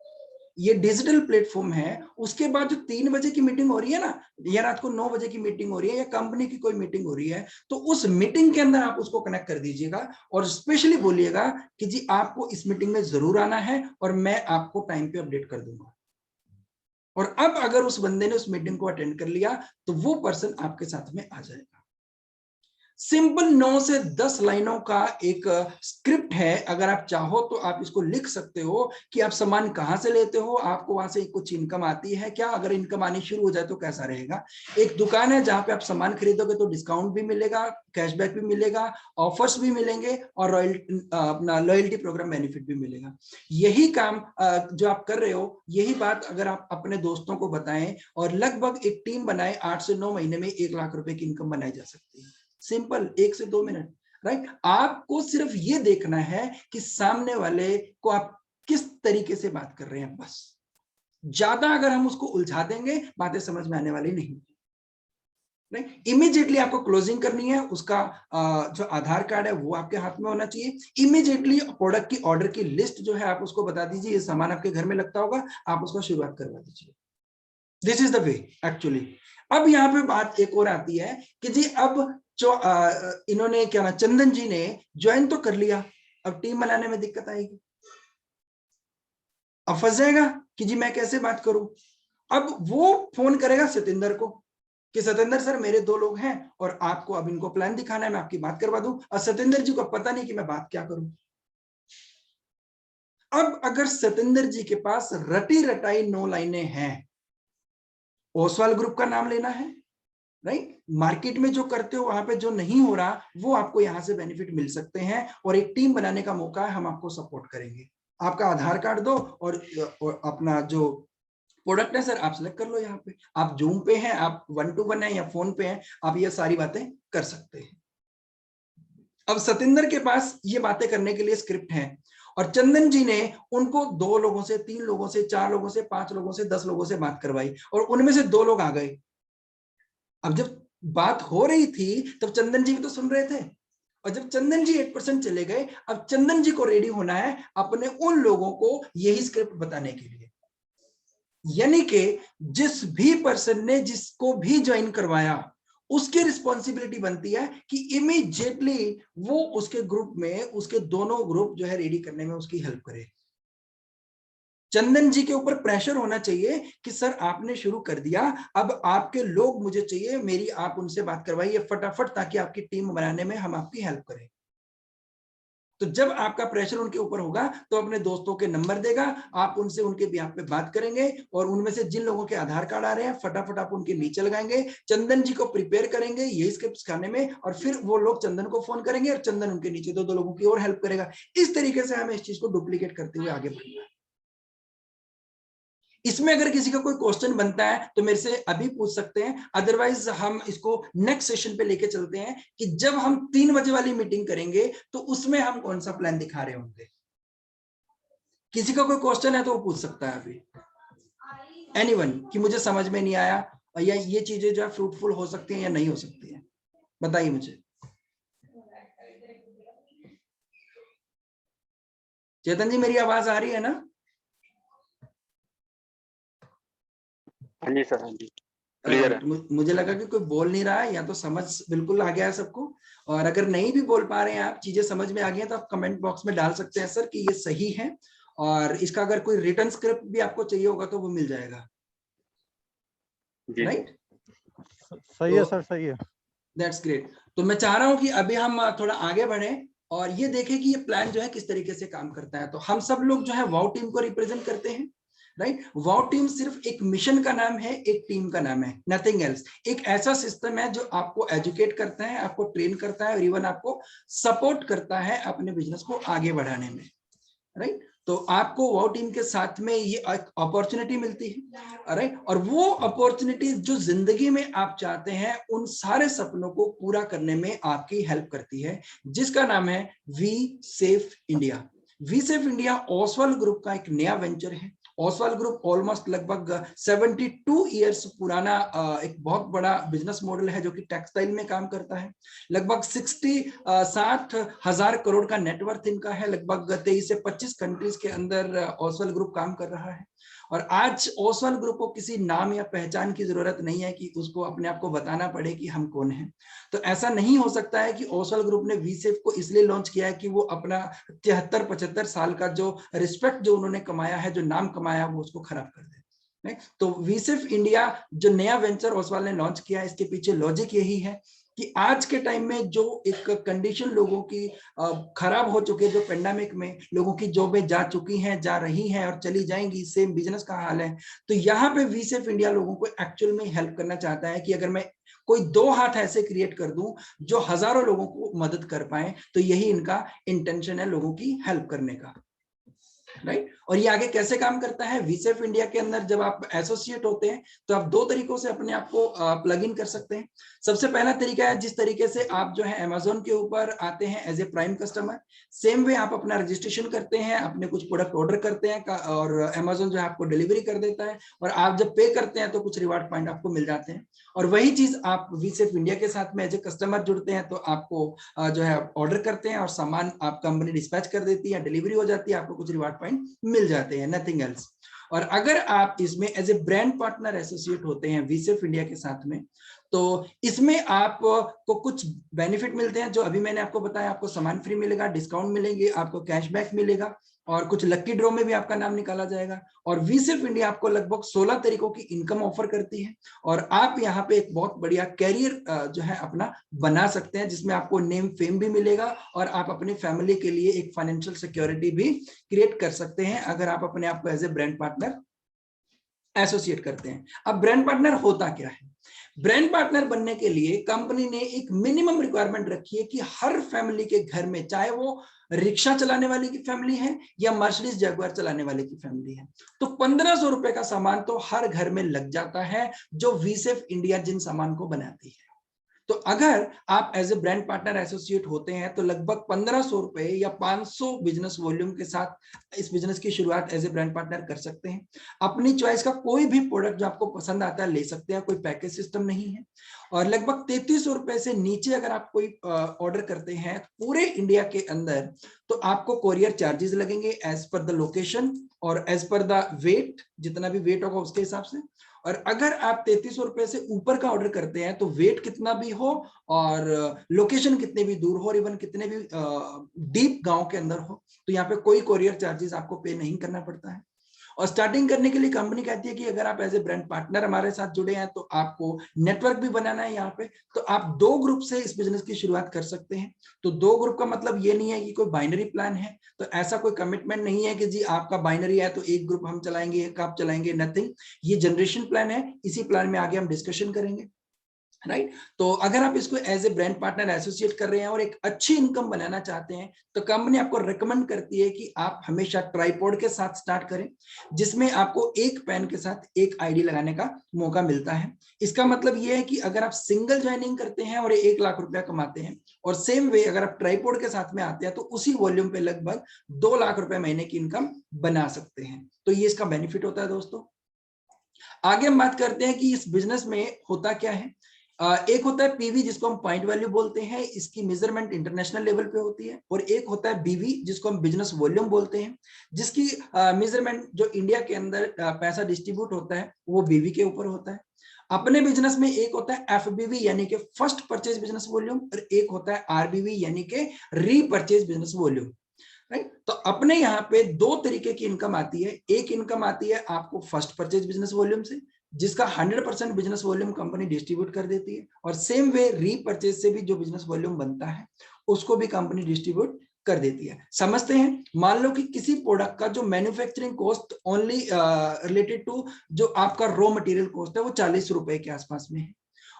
ये डिजिटल प्लेटफॉर्म है। उसके बाद जो 3 बजे की मीटिंग हो रही है ना, या रात को 9 बजे की मीटिंग हो रही है, या कंपनी की कोई मीटिंग हो रही है, तो उस मीटिंग के अंदर आप उसको कनेक्ट कर दीजिएगा और स्पेशली बोलिएगा कि जी आपको इस मीटिंग में जरूर आना है और मैं आपको टाइम पे अपडेट कर दूंगा। और अब अगर उस बंदे ने उस मीटिंग को अटेंड कर लिया तो वो पर्सन आपके साथ में आ जाएगा। सिंपल 9 से 10 लाइनों का एक स्क्रिप्ट है। अगर आप चाहो तो आप इसको लिख सकते हो कि आप सामान कहां से लेते हो, आपको वहां से कुछ इनकम आती है क्या, अगर इनकम आनी शुरू हो जाए तो कैसा रहेगा। एक दुकान है जहां पे आप सामान खरीदोगे तो डिस्काउंट भी मिलेगा, कैशबैक भी मिलेगा, ऑफर्स भी मिलेंगे और अपना लॉयल्टी प्रोग्राम बेनिफिट भी मिलेगा। यही काम जो आप कर रहे हो, यही बात अगर आप अपने दोस्तों को बताएं और लगभग एक टीम बनाए, 8 से 9 महीने में 1 लाख रुपए की इनकम बनाई जा सकती है। सिंपल 1 से 2 मिनट, राइट। आपको सिर्फ ये देखना है कि सामने वाले को आप किस तरीके से बात कर रहे हैं, बस। ज्यादा अगर हम उसको उलझा देंगे बातें समझ में आने वाली नहीं। नहीं, इमीडिएटली आपको क्लोजिंग करनी है। उसका जो आधार कार्ड है वो आपके हाथ में होना चाहिए। इमीडिएटली प्रोडक्ट की ऑर्डर की लिस्ट जो है आप उसको बता दीजिए, ये सामान आपके घर में लगता होगा, आप उसका शुरुआत करवा दीजिए। This is the way actually. अब यहाँ पे बात एक और आती है कि जी अब जो इन्होंने क्या ना, चंदन जी ने ज्वाइन तो कर लिया, अब टीम बनाने में दिक्कत आएगी, अब फंस जाएगा कि जी मैं कैसे बात करूं। अब वो फोन करेगा सतेंद्र को कि सतेंद्र सर मेरे 2 लोग हैं और आपको अब इनको प्लान दिखाना है, मैं आपकी बात करवा दूं। और सतेंद्र जी को पता नहीं कि मैं बात क्या करूं। अब अगर सतेंद्र जी के पास रटी रटाई 9 लाइनें हैं, ओसवाल ग्रुप का नाम लेना है, राइट, मार्केट में जो करते हो वहां पे जो नहीं हो रहा वो आपको यहां से बेनिफिट मिल सकते हैं और एक टीम बनाने का मौका है, हम आपको सपोर्ट करेंगे। आपका आधार कार्ड दो और अपना जो प्रोडक्ट है सर आप सेलेक्ट कर लो। यहाँ पे आप जूम पे हैं, आप 1-to-1 है या फोन पे हैं, आप ये सारी बातें कर सकते हैं। अब सतेंद्र के पास ये बातें करने के लिए स्क्रिप्ट है और चंदन जी ने उनको 2 लोगों से, 3 लोगों से, 4 लोगों से, 5 लोगों से, 10 लोगों से बात करवाई और उनमें से 2 लोग आ गए। अब जब बात हो रही थी तब चंदन जी भी तो सुन रहे थे और जब चंदन जी 8% चले गए, अब चंदन जी को रेडी होना है अपने उन लोगों को यही स्क्रिप्ट बताने के लिए। यानी कि जिस भी पर्सन ने जिसको भी ज्वाइन करवाया उसकी रिस्पॉन्सिबिलिटी बनती है कि इमीडिएटली वो उसके ग्रुप में, उसके दोनों ग्रुप जो है रेडी करने में उसकी हेल्प करे। चंदन जी के ऊपर प्रेशर होना चाहिए कि सर आपने शुरू कर दिया, अब आपके लोग मुझे चाहिए, मेरी आप उनसे बात करवाइए फटाफट ताकि आपकी टीम बनाने में हम आपकी हेल्प करें। तो जब आपका प्रेशर उनके ऊपर होगा तो अपने दोस्तों के नंबर देगा, आप उनसे उनके बिहाफ पे बात करेंगे और उनमें से जिन लोगों के आधार कार्ड आ रहे हैं फटाफट आप उनके नीचे लगाएंगे, चंदन जी को प्रिपेयर करेंगे यही स्क्रिप्ट सिखाने में और फिर वो लोग चंदन को फोन करेंगे और चंदन उनके नीचे 2 लोगों की और हेल्प करेगा। इस तरीके से हमें इस चीज को डुप्लीकेट करते हुए आगे बढ़ना है। इसमें अगर किसी का कोई क्वेश्चन बनता है तो मेरे से अभी पूछ सकते हैं, अदरवाइज हम इसको नेक्स्ट सेशन पे लेके चलते हैं कि जब हम 3 बजे वाली मीटिंग करेंगे तो उसमें हम कौन सा प्लान दिखा रहे होंगे। किसी का कोई क्वेश्चन है तो वो पूछ सकता है अभी, एनीवन, कि मुझे समझ में नहीं आया या ये चीजें जो है फ्रूटफुल हो सकती हैं या नहीं हो सकती हैं, बताइए मुझे। चेतन जी मेरी आवाज आ रही है ना? हाँ जी सर, हाँ जी क्लियर है। मुझे लगा कि कोई बोल नहीं रहा है, या तो समझ बिल्कुल आ गया है सबको, और अगर नहीं भी बोल पा रहे हैं आप, चीजें समझ में आ गई हैं तो आप कमेंट बॉक्स में डाल सकते हैं सर कि ये सही है, और इसका अगर कोई रिटर्न स्क्रिप्ट भी आपको चाहिए होगा तो वो मिल जाएगा, राइट? सही है सर, सही है। That's great. तो मैं चाह रहा हूं कि अभी हम थोड़ा आगे बढ़े और ये देखें कि ये प्लान जो है किस तरीके से काम करता है। तो हम सब लोग जो है वाओ टीम को रिप्रेजेंट करते हैं, राइट? वाओ टीम सिर्फ एक मिशन का नाम है, एक टीम का नाम है, नथिंग एल्स। एक ऐसा सिस्टम है जो आपको एजुकेट करता है, आपको ट्रेन करता है और इवन आपको सपोर्ट करता है अपने बिजनेस को आगे बढ़ाने में, राइट? तो आपको वाओ टीम के साथ में ये अपॉर्चुनिटी मिलती है, राइट? और वो अपॉर्चुनिटी जो जिंदगी में आप चाहते हैं उन सारे सपनों को पूरा करने में आपकी हेल्प करती है, जिसका नाम है V Safe India. V Safe India Oswal group का एक नया वेंचर है। ओसवाल ग्रुप ऑलमोस्ट लगभग 72 इयर्स पुराना एक बहुत बड़ा बिजनेस मॉडल है जो कि टेक्सटाइल में काम करता है। लगभग 60,000 करोड़ का नेटवर्थ इनका है। लगभग 23 से 25 कंट्रीज के अंदर ओसवाल ग्रुप काम कर रहा है। और आज ओसवाल ग्रुप को किसी नाम या पहचान की जरूरत नहीं है कि उसको अपने आप को बताना पड़े कि हम कौन हैं। तो ऐसा नहीं हो सकता है कि ओसवाल ग्रुप ने वीसेफ को इसलिए लॉन्च किया है कि वो अपना 73-75 साल का जो रिस्पेक्ट जो उन्होंने कमाया है, जो नाम कमाया, वो उसको खराब कर दे। तो वीसेफ इंडिया जो नया वेंचर ओसवाल ने लॉन्च किया, इसके पीछे लॉजिक यही है कि आज के टाइम में जो एक कंडीशन लोगों की खराब हो चुकी है, जो पेंडेमिक में लोगों की जॉबें जा चुकी हैं, जा रही हैं और चली जाएंगी, सेम बिजनेस का हाल है। तो यहाँ पे वीसेफ इंडिया लोगों को एक्चुअल में हेल्प करना चाहता है कि अगर मैं कोई 2 हाथ ऐसे क्रिएट कर दूं जो हजारों लोगों को मदद कर पाए, तो यही इनका इंटेंशन है, लोगों की हेल्प करने का, राइट। और ये आगे कैसे काम करता है, वीसेफ इंडिया के अंदर जब आप एसोसिएट होते हैं तो आप 2 तरीकों से अपने आप को प्लग इन कर सकते हैं। सबसे पहला तरीका है जिस तरीके से आप जो है अमेजोन के ऊपर आते हैं as a prime customer, same way आप अपना रजिस्ट्रेशन करते हैं, अपने कुछ प्रोडक्ट ऑर्डर करते हैं और अमेजोन जो है आपको डिलीवरी कर देता है, और आप जब पे करते हैं तो कुछ रिवार्ड पॉइंट आपको मिल जाते हैं। और वही चीज आप वीसेफ इंडिया के साथ में एज ए कस्टमर जुड़ते हैं तो आपको जो है ऑर्डर करते हैं और सामान आप कंपनी डिस्पैच कर देती है, डिलीवरी हो जाती है, आपको कुछ रिवार्ड पॉइंट मिल जाते हैं, नथिंग एल्स। और अगर आप इसमें as a brand partner associate होते हैं वीसेफ इंडिया के साथ में, तो इसमें आपको कुछ बेनिफिट मिलते हैं जो अभी मैंने आपको बताया। आपको सामान फ्री मिलेगा, डिस्काउंट मिलेंगे, आपको कैशबैक मिलेगा, और कुछ लकी ड्रॉ में भी आपका नाम निकाला जाएगा। और वीसेफ इंडिया आपको लगभग 16 तरीकों की इनकम ऑफर करती है, और आप यहाँ पे एक बहुत बढ़िया कैरियर जो है अपना बना सकते हैं, जिसमें आपको नेम फेम भी मिलेगा और आप अपनी फैमिली के लिए एक फाइनेंशियल सिक्योरिटी भी क्रिएट कर सकते हैं अगर आप अपने आप को as a brand partner associate करते हैं। अब ब्रांड पार्टनर होता क्या है? ब्रांड पार्टनर बनने के लिए कंपनी ने एक मिनिमम रिक्वायरमेंट रखी है कि हर फैमिली के घर में, चाहे वो रिक्शा चलाने वाले की फैमिली है या मर्सिडीज जगुआर चलाने वाले की फैमिली है, तो 1500 रुपए का सामान तो हर घर में लग जाता है जो वीसेफ इंडिया जिन सामान को बनाती है। तो अगर आप as a brand partner associate होते हैं तो लगभग 1500 रुपए या 500 बिजनेस वॉल्यूम के साथ इस बिजनेस की शुरुआत एज ए ब्रांड पार्टनर कर सकते हैं। अपनी चॉइस का कोई भी प्रोडक्ट जो आपको पसंद आता है ले सकते हैं, कोई पैकेज सिस्टम नहीं है। और लगभग 3300 रुपए से नीचे अगर आप कोई ऑर्डर करते हैं पूरे इंडिया के अंदर, तो आपको कोरियर चार्जेस लगेंगे एज पर द लोकेशन और एज पर द वेट, जितना भी वेट होगा उसके हिसाब से। और अगर आप 3300 रुपए से ऊपर का ऑर्डर करते हैं तो वेट कितना भी हो और लोकेशन कितने भी दूर हो और इवन कितने भी डीप गांव के अंदर हो, तो यहाँ पे कोई कोरियर चार्जेस आपको पे नहीं करना पड़ता है। और स्टार्टिंग करने के लिए कंपनी कहती है कि अगर आप एज ए ब्रांड पार्टनर हमारे साथ जुड़े हैं तो आपको नेटवर्क भी बनाना है यहाँ पे, तो आप 2 ग्रुप से इस बिजनेस की शुरुआत कर सकते हैं। तो 2 ग्रुप का मतलब ये नहीं है कि कोई बाइनरी प्लान है, तो ऐसा कोई कमिटमेंट नहीं है कि जी आपका बाइनरी है तो एक ग्रुप हम चलाएंगे, एक आप चलाएंगे, नथिंग। ये जनरेशन प्लान है, इसी प्लान में आगे हम डिस्कशन करेंगे, राइट। तो अगर आप इसको as a brand partner associate कर रहे हैं और एक अच्छी इनकम बनाना चाहते हैं, तो कंपनी आपको रेकमेंड करती है कि आप हमेशा ट्राइपॉड के साथ स्टार्ट करें, जिसमें आपको एक पैन के साथ एक आईडी लगाने का मौका मिलता है। इसका मतलब यह है कि अगर आप सिंगल ज्वाइनिंग करते हैं और 1 लाख रुपया कमाते हैं, और सेम वे अगर आप ट्राइपॉड के साथ में आते हैं तो उसी वॉल्यूम पे लगभग 2 लाख रुपए महीने की इनकम बना सकते हैं। तो ये इसका बेनिफिट होता है दोस्तों। आगे हम बात करते हैं कि इस बिजनेस में होता क्या है। एक होता है पीवी जिसको हम पॉइंट वैल्यू बोलते हैं, इसकी मेजरमेंट इंटरनेशनल लेवल पे होती है। और एक होता है बीवी जिसको हम बिजनेस वॉल्यूम बोलते हैं, जिसकी मेजरमेंट जो इंडिया के अंदर पैसा डिस्ट्रीब्यूट होता है वो बीवी के ऊपर होता है। अपने बिजनेस में एक होता है एफबीवी यानी कि फर्स्ट परचेज बिजनेस वॉल्यूम, और एक होता है आरबीवी यानी कि रीपरचेज बिजनेस वॉल्यूम, राइट। तो अपने यहाँ पे 2 तरीके की इनकम आती है। एक इनकम आती है आपको फर्स्ट परचेज बिजनेस वॉल्यूम से, जिसका 100% बिजनेस वॉल्यूम कंपनी डिस्ट्रीब्यूट कर देती है, और सेम वे रीपरचेज से भी जो बिजनेस वॉल्यूम बनता है उसको भी कंपनी डिस्ट्रीब्यूट कर देती है। समझते हैं, मान लो कि किसी प्रोडक्ट का जो manufacturing cost only related to जो आपका रॉ मटेरियल कॉस्ट है वो 40 रुपए के आसपास में है,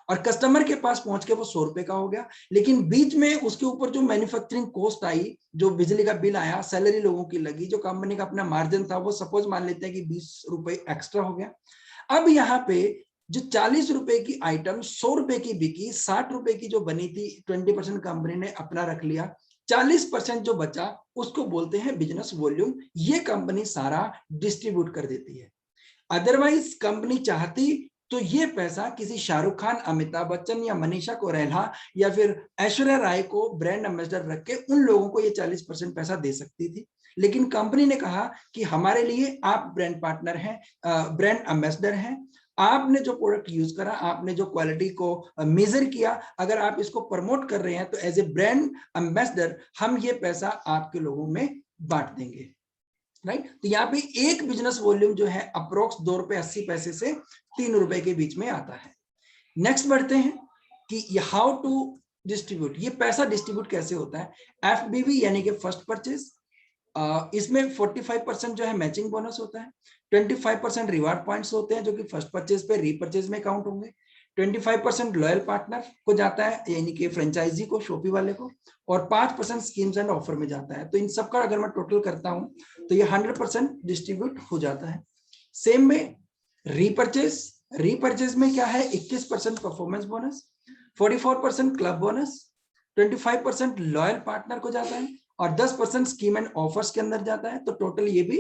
और कस्टमर के पास पहुंच के वो 100 रुपए का हो गया। लेकिन बीच में उसके ऊपर जो मैन्युफैक्चरिंग कॉस्ट आई, जो बिजली का बिल आया, सैलरी लोगों की लगी, जो कंपनी का अपना मार्जिन था वो सपोज मान लेते हैं कि 20 रुपए एक्स्ट्रा हो गया। अब यहाँ पे जो 40 रुपए की आइटम 100 रुपए की बिकी, 60 रुपए की जो बनी थी 20% कंपनी ने अपना रख लिया, 40% जो बचा उसको बोलते हैं बिजनेस वॉल्यूम। ये कंपनी सारा डिस्ट्रीब्यूट कर देती है। अदरवाइज कंपनी चाहती तो ये पैसा किसी शाहरुख खान, अमिताभ बच्चन या मनीषा कोइराला या फिर ऐश्वर्या राय को ब्रांड एम्बेसडर रख के उन लोगों को ये 40% पैसा दे सकती थी। लेकिन कंपनी ने कहा कि हमारे लिए आप ब्रांड पार्टनर हैं, ब्रांड एम्बेसडर हैं, आपने जो प्रोडक्ट यूज करा, आपने जो क्वालिटी को मेजर किया, अगर आप इसको प्रमोट कर रहे हैं तो एज ए ब्रांड एम्बेसडर हम ये पैसा आपके लोगों में बांट देंगे। राइट, तो यहाँ पे एक बिजनेस वॉल्यूम जो है अप्रोक्स ₹2.80 से ₹3 के बीच में आता है। नेक्स्ट बढ़ते हैं कि हाउ टू डिस्ट्रीब्यूट, ये पैसा डिस्ट्रीब्यूट कैसे होता है। FBV यानी कि फर्स्ट परचेज, इसमें 45% जो है मैचिंग बोनस होता है, 25% रिवार्ड पॉइंट्स होते हैं जो कि फर्स्ट परचेज पे रीपरचेज में काउंट होंगे, 25% लॉयल पार्टनर को जाता है यानी कि फ्रेंचाइजी को, शॉपी वाले को, और 5% स्कीम्स एंड ऑफर में जाता है। तो इन सबका अगर मैं टोटल करता हूं तो ये 100% डिस्ट्रीब्यूट हो जाता है। सेम में रीपरचेज, रीपरचेज में क्या है, 21% performance bonus, 44% club bonus, 25% loyal partner को जाता है और 10% स्कीम एंड ऑफर्स के अंदर जाता है। तो टोटल ये भी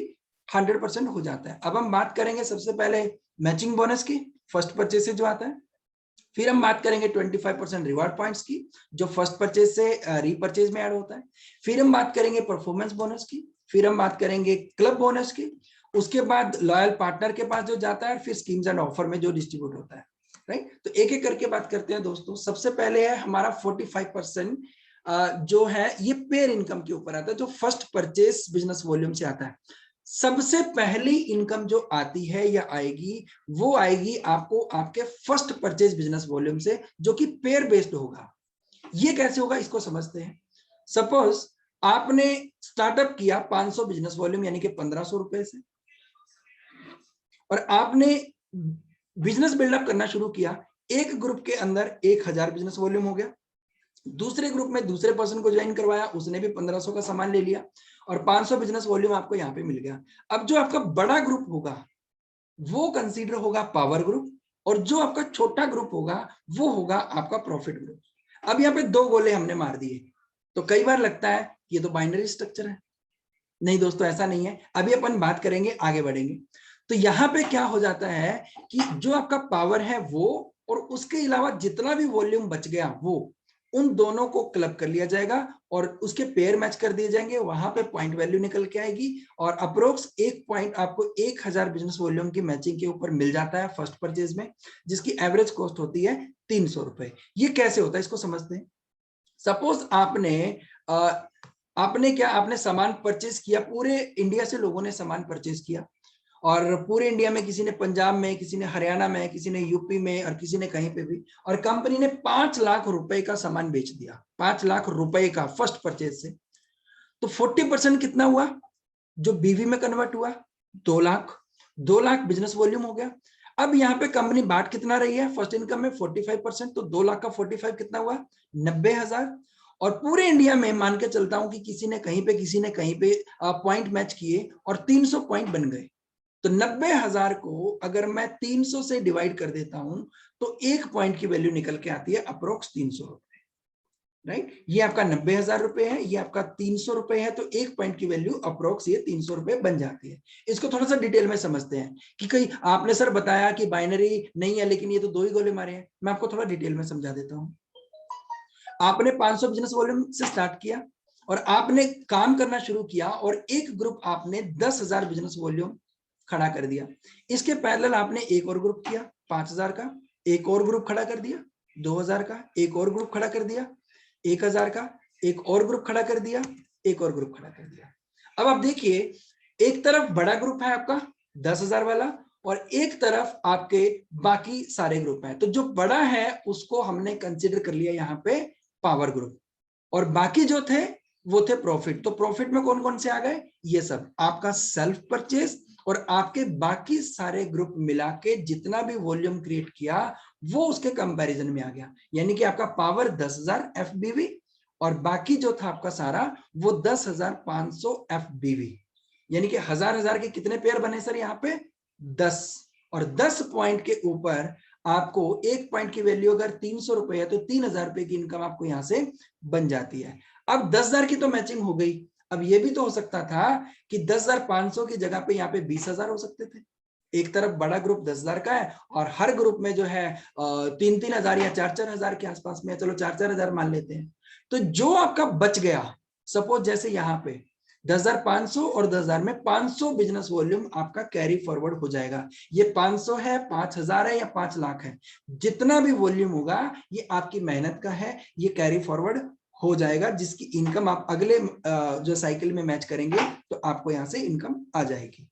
100% हो जाता है। अब हम बात करेंगे सबसे पहले मैचिंग बोनस की, फर्स्ट परचेज से जो आता है, फिर हम बात करेंगे 25% रिवार्ड पॉइंट्स की जो फर्स्ट परचेज से रीपरचेज में ऐड होता है, फिर हम बात करेंगे परफॉर्मेंस बोनस की, फिर हम बात करेंगे क्लब बोनस की, उसके बाद लॉयल पार्टनर के पास जो जाता है, फिर स्कीम्स एंड ऑफर में जो डिस्ट्रीब्यूट होता है। राइट, तो एक एक करके बात करते हैं दोस्तों। सबसे पहले है हमारा 45% जो है ये पेयर इनकम के ऊपर आता है, जो फर्स्ट परचेज बिजनेस वॉल्यूम से आता है। सबसे पहली इनकम जो आती है या आएगी वो आएगी आपको आपके फर्स्ट परचेज बिजनेस वॉल्यूम से, जो कि पेयर बेस्ड होगा। ये कैसे होगा इसको समझते हैं। सपोज आपने स्टार्टअप किया 500 बिजनेस वॉल्यूम यानी कि 1500 रुपए से, और आपने बिजनेस बिल्डअप करना शुरू किया। एक ग्रुप के अंदर 1000 बिजनेस वॉल्यूम हो गया, दूसरे ग्रुप में दूसरे पर्सन को ज्वाइन करवाया, उसने भी 1500 का सामान ले लिया और 500 बिजनेस वॉल्यूम आपको यहाँ पे मिल गया। अब जो आपका बड़ा ग्रुप होगा वो कंसीडर होगा पावर ग्रुप, और जो आपका छोटा ग्रुप होगा वो होगा आपका प्रॉफिट ग्रुप। अब यहाँ पे 2 गोले हमने मार दिए। तो कई बार लगता है ये तो बाइनरी स्ट्रक्चर है। नहीं दोस्तों, ऐसा नहीं है। अभी अपन बात करेंगे, आगे बढ़ेंगे। तो यहाँ पे क्या हो जाता है कि जो आपका पावर है वो, और उसके अलावा जितना भी वॉल्यूम बच गया वो, उन दोनों को क्लब कर लिया जाएगा और उसके पेयर मैच कर दिए जाएंगे। वहां पे पॉइंट वैल्यू निकल के आएगी और अप्रोक्स 1 पॉइंट आपको 1000 बिजनेस वॉल्यूम की मैचिंग के ऊपर मिल जाता है फर्स्ट परचेज में, जिसकी एवरेज कॉस्ट होती है 300 रुपए। ये कैसे होता है इसको समझते हैं। सपोज आपने सामान परचेज किया, पूरे इंडिया से लोगों ने सामान परचेज किया, और पूरे इंडिया में किसी ने पंजाब में, किसी ने हरियाणा में, किसी ने यूपी में, और किसी ने कहीं पे भी, और कंपनी ने 5 लाख रुपए का सामान बेच दिया, 5 लाख रुपए का फर्स्ट परचेज से। तो 40% कितना हुआ जो बीवी में कन्वर्ट हुआ, 2 लाख। 2 लाख बिजनेस वॉल्यूम हो गया। अब यहाँ पे कंपनी बांट कितना रही है, फर्स्ट इनकम में 45%, तो 2 लाख का 45 कितना हुआ, 90,000। और पूरे इंडिया में मान के चलता हूं कि किसी ने कहीं पे पॉइंट मैच किए और 300 पॉइंट बन गए। तो 90,000 को अगर मैं 300 से डिवाइड कर देता हूं तो 1 पॉइंट की वैल्यू निकल के आती है अप्रोक्स 300 रुपए। राइट, ये आपका 90,000 रुपए है, ये आपका 300 रुपए है, तो 1 पॉइंट की वैल्यू अप्रोक्स ये 300 रुपए बन जाती है। इसको थोड़ा सा डिटेल में समझते हैं कि कहीं आपने सर बताया कि बाइनरी नहीं है, लेकिन ये तो 2 ही गोले मारे हैं। मैं आपको थोड़ा डिटेल में समझा देता हूं। आपने 500 बिजनेस वॉल्यूम से स्टार्ट किया और आपने काम करना शुरू किया, और एक ग्रुप आपने 10,000 बिजनेस वॉल्यूम खड़ा कर दिया। इसके पैरेलल आपने एक और ग्रुप किया 5,000 का, एक और ग्रुप खड़ा कर दिया 2,000 का, एक और ग्रुप खड़ा कर दिया 1,000 का, एक और ग्रुप खड़ा कर दिया, एक और ग्रुप खड़ा कर दिया। अब आप देखिए, एक तरफ बड़ा ग्रुप है आपका 10,000 वाला, और एक तरफ आपके बाकी सारे ग्रुप हैं। तो जो बड़ा है उसको हमने कंसिडर कर लिया यहाँ पे पावर ग्रुप, और बाकी जो थे वो थे प्रॉफिट। तो प्रॉफिट में कौन कौन से आ गए, ये सब आपका सेल्फ परचेज और आपके बाकी सारे ग्रुप मिला के जितना भी वॉल्यूम क्रिएट किया वो उसके कंपैरिजन में आ गया। यानी कि आपका पावर 10,000 FBV और बाकी जो था आपका सारा वो 10,500 FBV। यानी कि 1000 के कितने पेयर बने सर यहाँ पे, 10, और 10 पॉइंट के ऊपर आपको 1 पॉइंट की वैल्यू अगर 300 रुपए है तो 3,000 रुपए की इनकम आपको यहाँ से बन जाती है। अब 10,000 की तो मैचिंग हो गई। अब ये भी तो हो सकता था कि 10,500 की जगह पे यहाँ पे 20,000 हो सकते थे। एक तरफ बड़ा ग्रुप 10,000 का है और हर ग्रुप में जो है 3,000 या 4,000 के आसपास में, चलो 4,000 मान लेते हैं। तो जो आपका बच गया, सपोज जैसे यहाँ पे 10,500 और 10,000 में 500 बिजनेस वॉल्यूम आपका कैरी फॉरवर्ड हो जाएगा। ये 500 है, 5,000 है या 5 लाख है, जितना भी वॉल्यूम होगा ये आपकी मेहनत का है, ये कैरी फॉरवर्ड हो जाएगा, जिसकी इनकम आप अगले जो साइकिल में मैच करेंगे तो आपको यहां से इनकम आ जाएगी।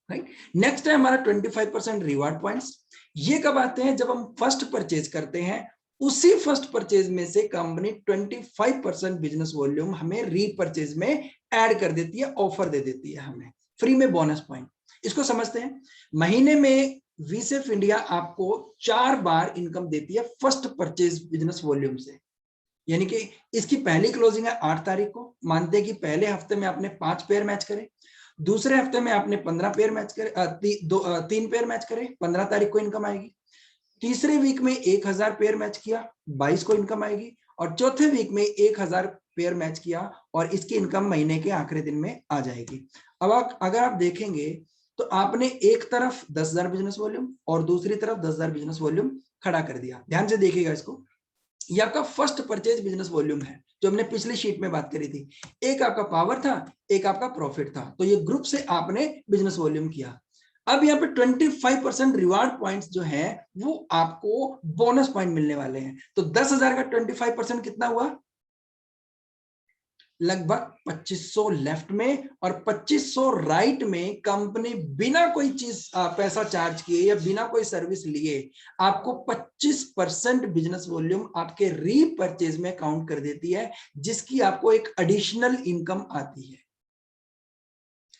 राइट, नेक्स्ट है हमारा 25% रिवार्ड पॉइंट्स। ये कब आते हैं? जब हम फर्स्ट परचेज करते हैं, उसी फर्स्ट परचेज में से कंपनी 25% बिजनेस वॉल्यूम हमें रीपरचेज में ऐड कर देती है, ऑफर दे देती है हमें फ्री में बोनस पॉइंट। इसको समझते हैं। महीने में वीसेफ इंडिया आपको 4 बार इनकम देती है फर्स्ट परचेज बिजनेस वॉल्यूम से। यानी कि इसकी पहली क्लोजिंग है 8 तारीख को। मानते हैं कि पहले हफ्ते में आपने 5 पेयर मैच करे, दूसरे हफ्ते में आपने 15 पेयर मैच करे, 3 पेयर मैच करे, 15 तारीख को इनकम आएगी। तीसरे वीक में 1000 पेयर मैच किया, 22 को इनकम आएगी। और चौथे वीक में 1000 पेयर मैच किया और इसकी इनकम महीने के आखिरी दिन में आ जाएगी। अब अगर आप देखेंगे तो आपने एक तरफ 10,000 बिजनेस वॉल्यूम और दूसरी तरफ 10,000 बिजनेस वॉल्यूम खड़ा कर दिया। ध्यान से देखिएगा इसको। ये आपका फर्स्ट परचेज बिजनेस वॉल्यूम है जो हमने पिछली शीट में बात करी थी। एक आपका पावर था, एक आपका प्रॉफिट था, तो ये ग्रुप से आपने बिजनेस वॉल्यूम किया। अब यहाँ पे 25% रिवार्ड पॉइंट्स जो है वो आपको बोनस पॉइंट मिलने वाले हैं। तो 10,000 का 25% कितना हुआ? लगभग 2500 लेफ्ट में और 2500 राइट में। कंपनी बिना कोई चीज पैसा चार्ज किए या बिना कोई सर्विस लिए आपको 25% बिजनेस वॉल्यूम आपके रीपरचेज में काउंट कर देती है, जिसकी आपको एक एडिशनल इनकम आती है।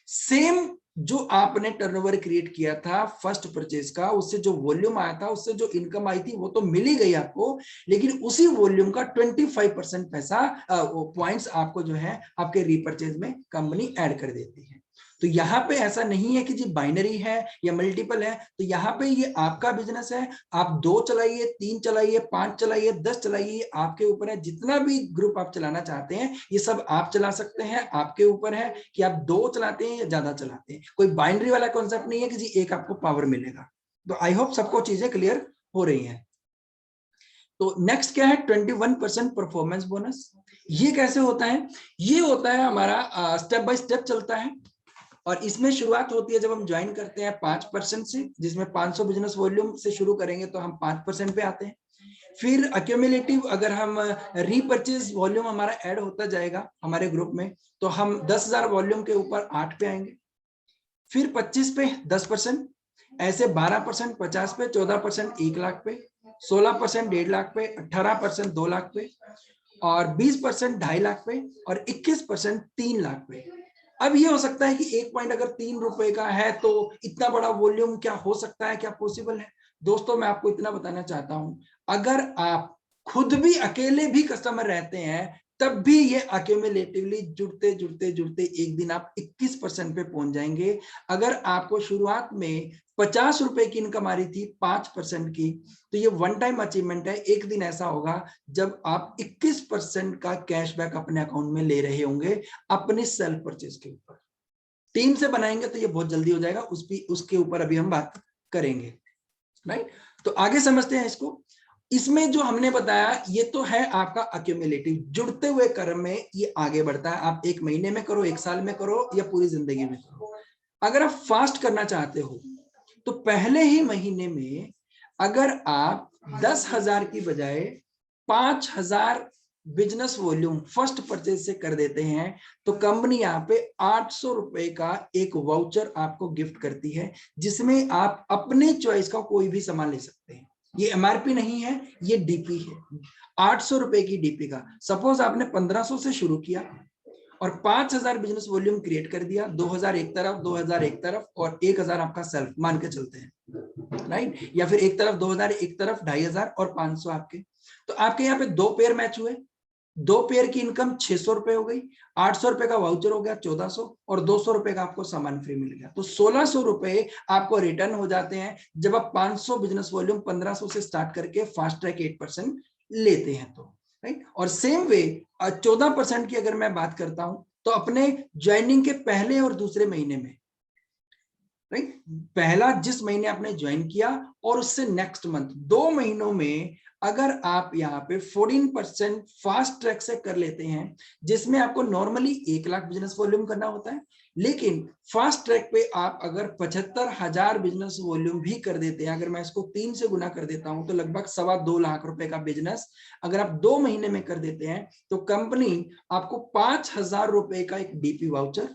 सेम जो आपने टर्नओवर क्रिएट किया था फर्स्ट परचेज का, उससे जो वॉल्यूम आया था, उससे जो इनकम आई थी वो तो मिल ही गई आपको, लेकिन उसी वॉल्यूम का 25% पैसा पॉइंट्स आपको जो है आपके रीपरचेज में कंपनी ऐड कर देती है। तो यहाँ पे ऐसा नहीं है कि जी बाइनरी है या मल्टीपल है। तो यहाँ पे ये आपका बिजनेस है, आप 2 चलाइए, 3 चलाइए, 5 चलाइए, 10 चलाइए, आपके ऊपर है। जितना भी ग्रुप आप चलाना चाहते हैं ये सब आप चला सकते हैं, आपके ऊपर है कि आप 2 चलाते हैं या ज्यादा चलाते हैं। कोई बाइनरी वाला कॉन्सेप्ट नहीं है कि जी एक आपको पावर मिलेगा। तो आई होप सबको चीजें क्लियर हो रही हैं। तो नेक्स्ट क्या है? 21% परफॉर्मेंस बोनस। ये कैसे होता है? ये होता है हमारा स्टेप बाय स्टेप चलता है और इसमें शुरुआत होती है जब हम ज्वाइन करते हैं 5% से, जिसमें 500 बिजनेस वॉल्यूम से शुरू करेंगे तो हम 5% पे आते हैं। फिर अक्यूमुलेटिव अगर हम रीपरचेज वॉल्यूम हमारा ऐड होता जाएगा हमारे ग्रुप में तो हम 10,000 वॉल्यूम के ऊपर 8 पे आएंगे। फिर 25 पे 10%, ऐसे 12% 50 पे, 14% 1 लाख पे, 16% 1.5 लाख पे, 18% 2 लाख पे और 20% 2.5 लाख पे और 21% 3 लाख पे। अब ये हो सकता है कि एक पॉइंट अगर 3 रुपए का है तो इतना बड़ा वॉल्यूम क्या हो सकता है, क्या पॉसिबल है? दोस्तों मैं आपको इतना बताना चाहता हूं, अगर आप खुद भी अकेले भी कस्टमर रहते हैं तब भी ये अक्यूमुलेटिवली जुड़ते जुड़ते जुड़ते एक दिन आप 21% पे पहुंच जाएंगे। अगर आपको शुरुआत में 50 रुपए की इनकम आ रही थी 5% की, तो ये वन टाइम अचीवमेंट है। एक दिन ऐसा होगा जब आप 21% का कैशबैक अपने अकाउंट में ले रहे होंगे अपने सेल्फ परचेज के ऊपर। टीम से बनाएंगे तो ये बहुत जल्दी हो जाएगा, उसके ऊपर अभी हम बात करेंगे। राइट, तो आगे समझते हैं इसको। इसमें जो हमने बताया ये तो है आपका अक्यूमुलेटिव, जुड़ते हुए क्रम में ये आगे बढ़ता है। आप 1 महीने में करो, 1 साल में करो या पूरी जिंदगी में करो। अगर आप फास्ट करना चाहते हो तो पहले ही महीने में अगर आप 10,000 की बजाय 5,000 बिजनेस वॉल्यूम फर्स्ट परचेज से कर देते हैं तो कंपनी यहाँ पे 800 रुपए का एक वाउचर आपको गिफ्ट करती है, जिसमें आप अपने चॉइस का कोई भी सामान ले सकते हैं। ये एमआरपी नहीं है, ये डीपी है। 800 रुपए की डीपी का, सपोज आपने 1500 से शुरू किया और 5,000 बिजनेस वॉल्यूम क्रिएट कर दिया, 2,000 एक तरफ, 2,000 एक तरफ और 1,000 आपका सेल्फ मान के चलते हैं। राइट, या फिर एक तरफ 2,000 एक तरफ 2,500 और 500 आपके। तो आपके यहाँ पे 2 पेयर मैच हुए, 2 पेयर की इनकम 600 रुपए हो गई, 800 रुपए का वाउचर हो गया 1400 और 200 रुपए का आपको सामान फ्री मिल गया। तो 1600 रुपए आपको रिटर्न हो जाते हैं जब आप 500 बिजनेस वॉल्यूम 1500 से स्टार्ट करके फास्ट ट्रैक 8% लेते हैं तो। राइट, और सेम वे 14% की अगर मैं बात करता हूं तो अपने ज्वाइनिंग के पहले और दूसरे महीने में, राइट, पहला जिस महीने आपने ज्वाइन किया और उससे नेक्स्ट मंथ 2 महीनों में अगर आप यहाँ पे 14% फास्ट ट्रैक से कर लेते हैं, जिसमें आपको नॉर्मली 1 लाख बिजनेस वॉल्यूम करना होता है, लेकिन फास्ट ट्रैक पे आप अगर 75,000 बिजनेस वॉल्यूम भी कर देते हैं, अगर मैं इसको 3 से गुना कर देता हूं तो लगभग 2.25 लाख रुपए का बिजनेस अगर आप 2 महीने में कर देते हैं, तो कंपनी आपको 5,000 रुपए का एक डीपी वाउचर,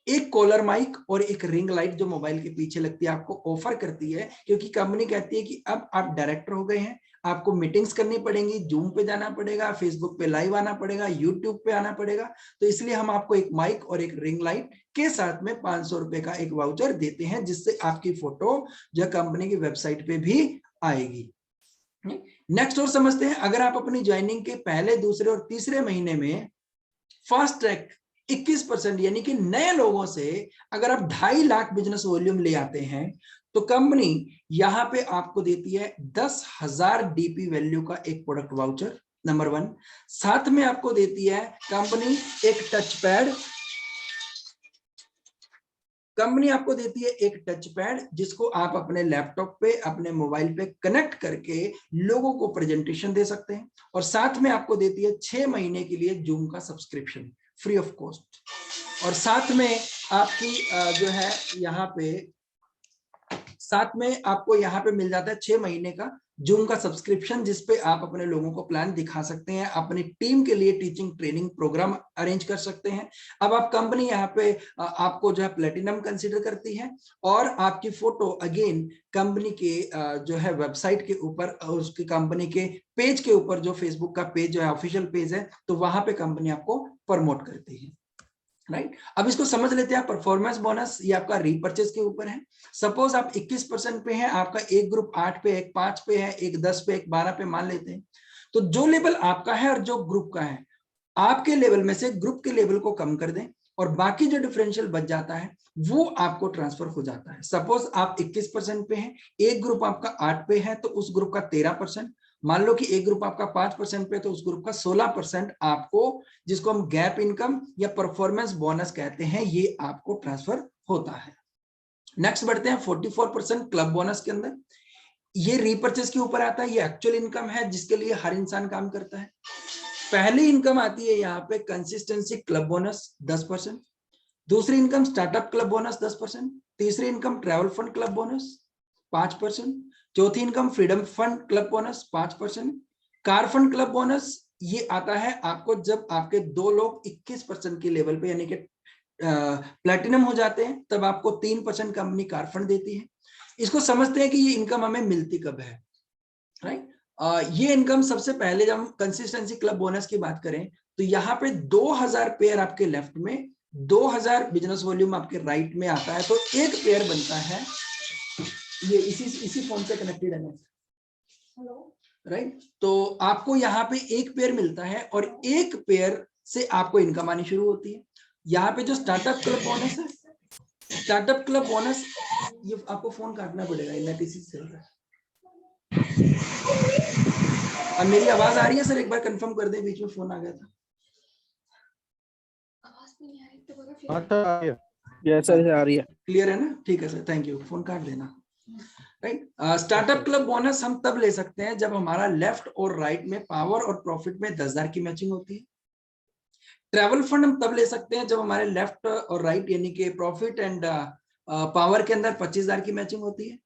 एक कॉलर माइक और एक रिंग लाइट जो मोबाइल के पीछे लगती है आपको ऑफर करती है, क्योंकि कंपनी कहती है कि अब आप डायरेक्टर हो गए हैं, आपको मीटिंग्स करनी पड़ेंगी, जूम पे जाना पड़ेगा, फेसबुक पे लाइव आना पड़ेगा, यूट्यूब पे आना पड़ेगा, तो इसलिए हम आपको एक माइक और एक रिंग लाइट के साथ में 500 रुपए का एक वाउचर देते हैं, जिससे आपकी फोटो जो कंपनी की वेबसाइट पे भी आएगी। नेक्स्ट और समझते हैं, अगर आप अपनी ज्वाइनिंग के पहले, दूसरे और तीसरे महीने में फास्ट ट्रैक 21% यानी कि नए लोगों से अगर आप 2.5 लाख बिजनेस वॉल्यूम ले आते हैं, तो कंपनी यहां पे आपको देती है 10,000 डीपी वैल्यू का एक प्रोडक्ट वाउचर, नंबर 1। साथ में आपको देती है कंपनी एक टच पैड, कंपनी आपको देती है एक टच पैड, जिसको आप अपने लैपटॉप पे, अपने मोबाइल पे कनेक्ट करके लोगों को प्रेजेंटेशन दे सकते हैं, और साथ में आपको देती है 6 महीने के लिए जूम का सब्सक्रिप्शन फ्री ऑफ कॉस्ट, और साथ में आपकी जो है यहाँ पे साथ में आपको यहाँ पे मिल जाता है 6 महीने का जूम का सब्सक्रिप्शन, जिसपे आप अपने लोगों को प्लान दिखा सकते हैं, अपनी टीम के लिए टीचिंग ट्रेनिंग प्रोग्राम अरेंज कर सकते हैं। अब आप कंपनी यहाँ पे आपको जो है प्लेटिनम कंसीडर करती है, और आपकी फोटो अगेन कंपनी के जो है वेबसाइट के ऊपर, उसकी कंपनी के पेज के ऊपर, जो फेसबुक का पेज जो है ऑफिशियल पेज है, तो वहां पे कंपनी आपको प्रमोट करती है, राइट। अब इसको समझ लेते हैं। परफॉर्मेंस बोनस ये आपका रीपर्चेज के ऊपर है। सपोज आप 21% पे है, आपका एक ग्रुप 8 पे, एक 5 पे है, एक 10 पे, एक 12 पे मान लेते हैं, तो जो लेवल आपका है और जो ग्रुप का है, आपके लेवल में से ग्रुप के लेवल को कम कर दें, और बाकी जो डिफरेंशियल बच जाता है वो आपको ट्रांसफर हो जाता है। सपोज आप 21% पे हैं, एक ग्रुप आपका 8 पे है, तो उस ग्रुप का 13%, मान लो कि एक ग्रुप आपका 5% पे, तो उस ग्रुप का 16% आपको, जिसको हम गैप इनकम या परफॉर्मेंस बोनस कहते हैं, ये आपको ट्रांसफर होता है। नेक्स्ट बढ़ते हैं 44% क्लब बोनस के अंदर। ये रीपर्चेज के ऊपर आता है, ये एक्चुअल इनकम है जिसके लिए हर इंसान काम करता है। पहली इनकम आती है यहाँ पे कंसिस्टेंसी क्लब बोनस 10%, दूसरी इनकम स्टार्टअप क्लब बोनस 10%, तीसरी income travel fund club bonus 5%, चौथी income freedom fund club bonus 5%, car fund club bonus ये आता है आपको जब आपके 2 लोग 21% के लेवल पे यानी कि प्लैटिनम हो जाते हैं, तब आपको 3% कंपनी कार फंड देती है। इसको समझते हैं कि ये इनकम हमें मिलती कब है, राइट। ये इनकम सबसे पहले जब हम कंसिस्टेंसी क्लब बोनस की बात करें, तो यहाँ पे 2000 पेयर आपके लेफ्ट में, 2000 बिजनेस वॉल्यूम आपके राइट में आता है, तो एक पेयर बनता है, ये इसी फोन से कनेक्टेड है, राइट। तो आपको यहाँ पे एक पेयर मिलता है, और एक पेयर से आपको इनकम आनी शुरू होती है। यहाँ पे जो स्टार्टअप क्लब बोनस है, स्टार्टअप क्लब बोनस, ये आपको फोन काटना पड़ेगा, नेट इसी से चल रहा है। अब मेरी आवाज आ रही है सर? एक बार कंफर्म कर दें, बीच में फोन आ गया था। यस सर, आ रही है। क्लियर है ना? ठीक है सर, थैंक यू। फोन काट देना, राइट। स्टार्टअप क्लब बोनस हम तब ले सकते हैं जब हमारा लेफ्ट और राइट में पावर और प्रॉफिट में 10,000 की मैचिंग होती है। ट्रैवल फंड हम तब ले सकते हैं जब हमारे लेफ्ट और राइट यानी कि प्रॉफिट एंड पावर के अंदर 25,000 की मैचिंग होती है।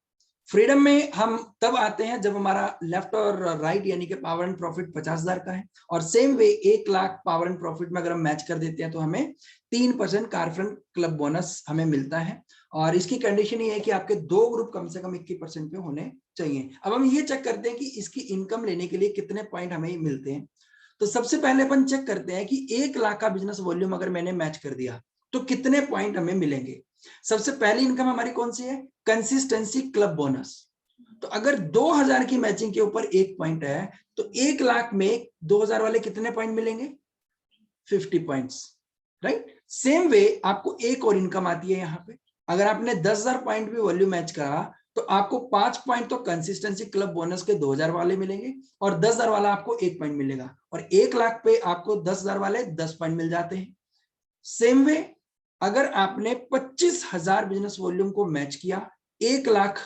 फ्रीडम में हम तब आते हैं जब हमारा लेफ्ट और राइट यानी कि पावर एंड प्रॉफिट 50,000 का है, और same way 1 lakh power and profit में अगर हम मैच कर देते हैं तो हमें 3% कार फंड क्लब बोनस हमें मिलता है। और इसकी कंडीशन ये है कि आपके 2 ग्रुप कम से कम 21% पे होने चाहिए। अब हम ये चेक करते हैं कि इसकी इनकम लेने के लिए कितने पॉइंट हमें मिलते हैं। तो सबसे पहले अपन चेक करते हैं कि 1 लाख का बिजनेस वॉल्यूम अगर मैंने मैच कर दिया तो कितने पॉइंट हमें मिलेंगे। सबसे पहली इनकम हमारी कौन सी है? Consistency club bonus. तो अगर 2000 की मैचिंग के ऊपर 1 पॉइंट है, तो 1 लाख में 2000 वाले कितने पॉइंट मिलेंगे? 50 पॉइंट्स, राइट। सेम वे आपको एक और इनकम आती है यहाँ पे। अगर आपने 10,000 पॉइंट भी वॉल्यूम मैच करा तो आपको 5 पॉइंट तो कंसिस्टेंसी क्लब बोनस के 2000 वाले मिलेंगे, और 10,000 वाला आपको 1 पॉइंट मिलेगा, और 1 लाख पे आपको 10,000 वाले 10 पॉइंट मिल जाते हैं। सेम वे अगर आपने 25,000 बिजनेस वॉल्यूम को मैच किया, 1 लाख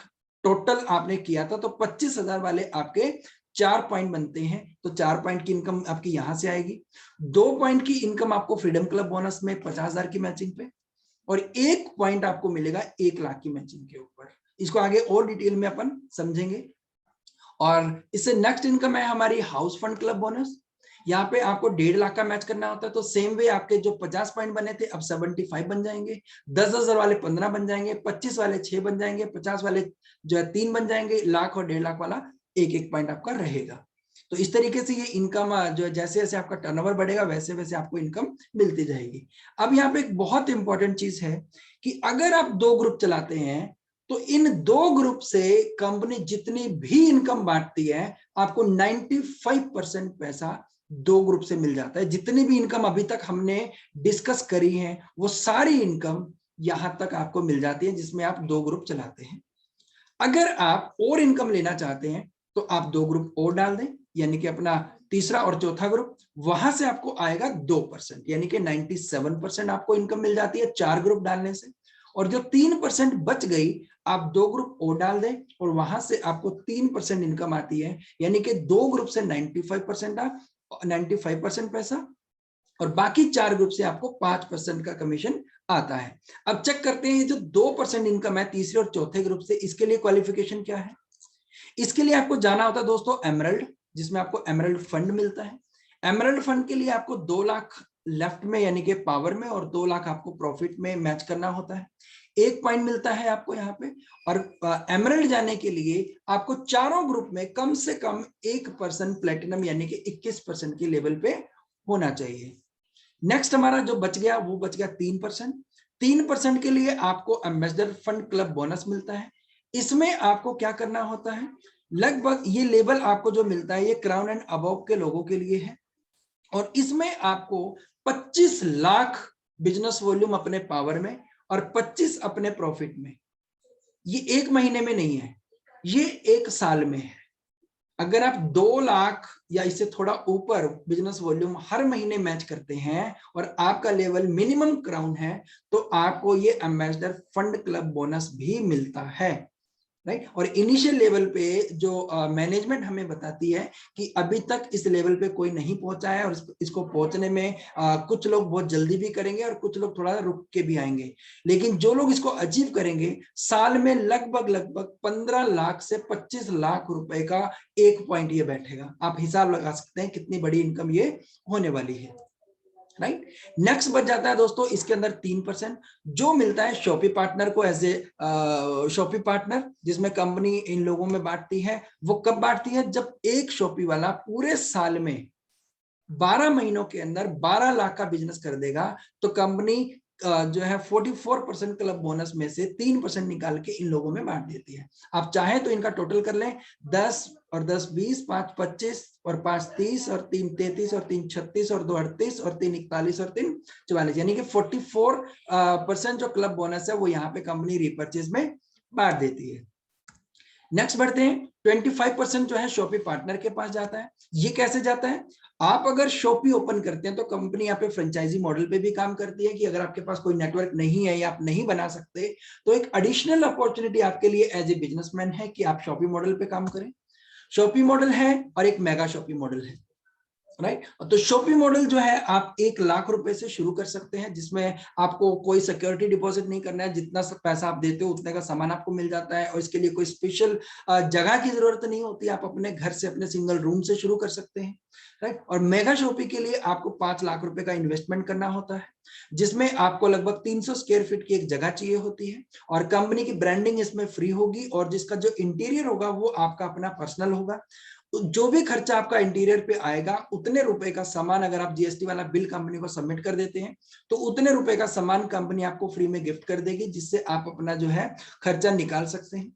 टोटल आपने किया था, तो 25,000 वाले आपके 4 पॉइंट बनते हैं, तो 4 पॉइंट की इनकम आपकी यहां से आएगी। 2 पॉइंट की इनकम आपको फ्रीडम क्लब बोनस में 50,000 की मैचिंग पे, और 1 पॉइंट आपको मिलेगा 1 लाख की मैचिंग के ऊपर। इसको आगे और डिटेल में अपन समझेंगे। और इससे नेक्स्ट इनकम है हमारी हाउस फंड क्लब बोनस। यहाँ पे आपको 1.5 लाख का मैच करना होता है, तो सेम वे आपके जो 50 पॉइंट बने थे अब 75 बन जाएंगे, 10,000 वाले 15 बन जाएंगे, 25 वाले 6 बन जाएंगे, 50 वाले जो है 3 बन जाएंगे, लाख और 1.5 लाख वाला 1-1 पॉइंट आपका रहेगा। तो इस तरीके से ये इनकम जो है जैसे जैसे आपका टर्नओवर बढ़ेगा वैसे वैसे आपको इनकम मिलती जाएगी। अब यहाँ पे एक बहुत इंपॉर्टेंट चीज है कि अगर आप 2 ग्रुप चलाते हैं तो इन 2 ग्रुप से कंपनी जितनी भी इनकम बांटती है आपको 95% पैसा 2 ग्रुप से मिल जाता है। जितनी भी इनकम अभी तक हमने डिस्कस करी है वो सारी इनकम यहां तक आपको मिल जाती है जिसमें आप 2 ग्रुप चलाते हैं। अगर आप और इनकम लेना चाहते हैं तो आप 2 ग्रुप और डाल दें, यानी कि अपना तीसरा और चौथा ग्रुप, वहां से आपको आएगा 2%, यानी कि 97% आपको इनकम मिल जाती है 4 ग्रुप डालने से। और जो 3% बच गई आप 2 ग्रुप और डाल दें और वहां से आपको 3% इनकम आती है, यानी कि 2 ग्रुप से 95% पैसा, और बाकी 4 ग्रुप से आपको 5% का कमीशन आता है। अब चेक करते हैं जो 2% इनकम है तीसरे और चौथे ग्रुप से, इसके लिए क्वालिफिकेशन क्या है। इसके लिए आपको जाना होता है दोस्तों एमरल्ड, जिसमें आपको एमरल्ड फंड मिलता है। एमरल्ड फंड के लिए आपको 2 लाख लेफ्ट में यानी कि पावर में और 2 लाख आपको प्रॉफिट में मैच करना होता है। 1 पॉइंट मिलता है आपको यहाँ पे। और एमरल्ड जाने के लिए आपको चारों ग्रुप में कम से कम 1% प्लेटिनम यानी कि 21% के लेवल पे होना चाहिए। नेक्स्ट हमारा जो बच गया वो बच गया 3%। 3% के लिए आपको एम्बेसडर फंड क्लब बोनस मिलता है। इसमें आपको क्या करना होता है, लगभग ये लेवल आपको जो मिलता है ये क्राउन एंड अबव के लोगों के लिए है, और इसमें आपको 25 लाख बिजनेस वॉल्यूम अपने पावर में और 25 अपने प्रॉफिट में। ये 1 महीने में नहीं है, ये 1 साल में है। अगर आप 2 लाख या इससे थोड़ा ऊपर बिजनेस वॉल्यूम हर महीने मैच करते हैं और आपका लेवल मिनिमम क्राउन है तो आपको ये एम्बेसडर फंड क्लब बोनस भी मिलता है, राइट। और इनिशियल लेवल पे जो मैनेजमेंट हमें बताती है कि अभी तक इस लेवल पे कोई नहीं पहुंचा है और इसको पहुंचने में कुछ लोग बहुत जल्दी भी करेंगे और कुछ लोग थोड़ा रुक के भी आएंगे, लेकिन जो लोग इसको अचीव करेंगे साल में लगभग 15 लाख से 25 लाख रुपए का 1 पॉइंट ये बैठेगा। आप हिसाब लगा सकते हैं कितनी बड़ी इनकम ये होने वाली है, राइट। नेक्स्ट बच जाता है दोस्तों इसके अंदर 3% जो मिलता है शॉपी पार्टनर को एज ए शॉपी पार्टनर, जिसमें कंपनी इन लोगों में बांटती है। वो कब बांटती है, जब एक शॉपी वाला पूरे साल में 12 महीनों के अंदर 12 लाख का बिजनेस कर देगा तो कंपनी जो है 44% क्लब बोनस में से 3% निकाल के इन लोगों में बांट देती है। आप चाहें तो इनका टोटल कर लें, 10 और 10 20, 5 25 और 5 30 और 3 33 और 3 36 और 2 38 और 3 41 और 3 44, यानी कि 44% जो क्लब बोनस है वो यहाँ पे कंपनी रिपर्चेज में बांट देती है। नेक्स्ट बढ़ते हैं, 25% जो है शॉपी पार्टनर के पास जाता है। ये कैसे जाता है, आप अगर शॉपी ओपन करते हैं तो कंपनी यहाँ पे फ्रेंचाइजी मॉडल पे भी काम करती है कि अगर आपके पास कोई नेटवर्क नहीं है या आप नहीं बना सकते तो एक एडिशनल अपॉर्चुनिटी आपके लिए एज ए बिजनेसमैन है कि आप शॉपी मॉडल पे काम करें। शॉपी मॉडल है और एक मेगा शॉपी मॉडल है, राइट। तो शॉपी मॉडल जो है आप 1 लाख रुपए से शुरू कर सकते हैं, जिसमें आपको कोई सिक्योरिटी डिपॉजिट नहीं करना है, जितना पैसा आप देते हो उतने का सामान आपको मिल जाता है और इसके लिए कोई स्पेशल जगह की जरूरत नहीं होती, आप अपने घर से अपने सिंगल रूम से शुरू कर सकते हैं, राइट। और मेगा शॉपी के लिए आपको 5 लाख रुपए का इन्वेस्टमेंट करना होता है, जिसमें आपको लगभग 300 स्क्वायर फीट की एक जगह चाहिए होती है और कंपनी की ब्रांडिंग इसमें फ्री होगी और जिसका जो इंटीरियर होगा वो आपका अपना पर्सनल होगा। तो जो भी खर्चा आपका इंटीरियर पे आएगा उतने रुपए का सामान, अगर आप जीएसटी वाला बिल कंपनी को सबमिट कर देते हैं तो उतने रुपए का सामान कंपनी आपको फ्री में गिफ्ट कर देगी, जिससे आप अपना जो है खर्चा निकाल सकते हैं।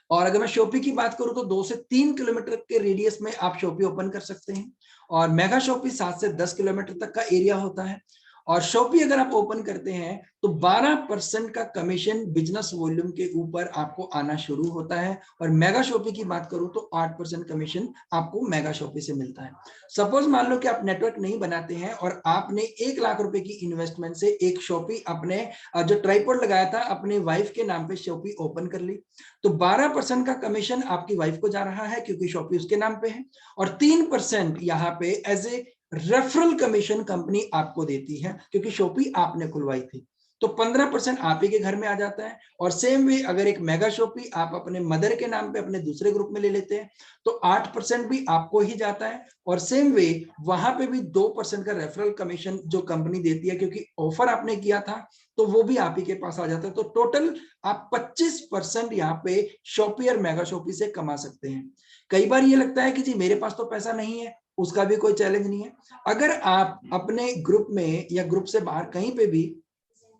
और अगर मैं शॉपी की बात करूं तो 2 से 3 किलोमीटर के रेडियस में आप शॉपी ओपन कर सकते हैं और मेगा शॉपी 7 से 10 किलोमीटर तक का एरिया होता है। और शॉपी अगर आप ओपन करते हैं तो 12% का कमीशन बिजनेस वॉल्यूम के ऊपर आपको आना शुरू होता है। और मेगा शॉपी की बात करूं तो 8% कमीशन आपको मेगा शॉपी से मिलता है। सपोज मान लो कि आप नेटवर्क नहीं बनाते हैं और आपने 1 लाख रुपए की इन्वेस्टमेंट से एक शॉपी अपने जो ट्राइपॉड लगाया था अपने वाइफ के नाम पे शॉपी ओपन कर ली, तो 12% का कमीशन आपकी वाइफ को जा रहा है क्योंकि शॉपी उसके नाम पे है, और 3% यहाँ पे as a referral commission company आपको देती है क्योंकि शॉपी आपने खुलवाई थी। तो 15% आप ही के घर में आ जाता है। और सेम वे अगर एक मेगा शॉपी आप अपने मदर के नाम पे अपने दूसरे ग्रुप में ले लेते हैं तो 8% भी आपको ही जाता है। और सेम वे वहां पे भी 2% का रेफरल कमीशन जो कंपनी देती है क्योंकि ऑफर आपने किया था तो वो भी आप ही के पास आ जाता है। तो टोटल आप 25% यहाँ पे शॉपी और मेगा शॉपी से कमा सकते हैं। कई बार ये लगता है कि जी मेरे पास तो पैसा नहीं है, उसका भी कोई चैलेंज नहीं है। अगर आप अपने ग्रुप में या ग्रुप से बाहर कहीं पे भी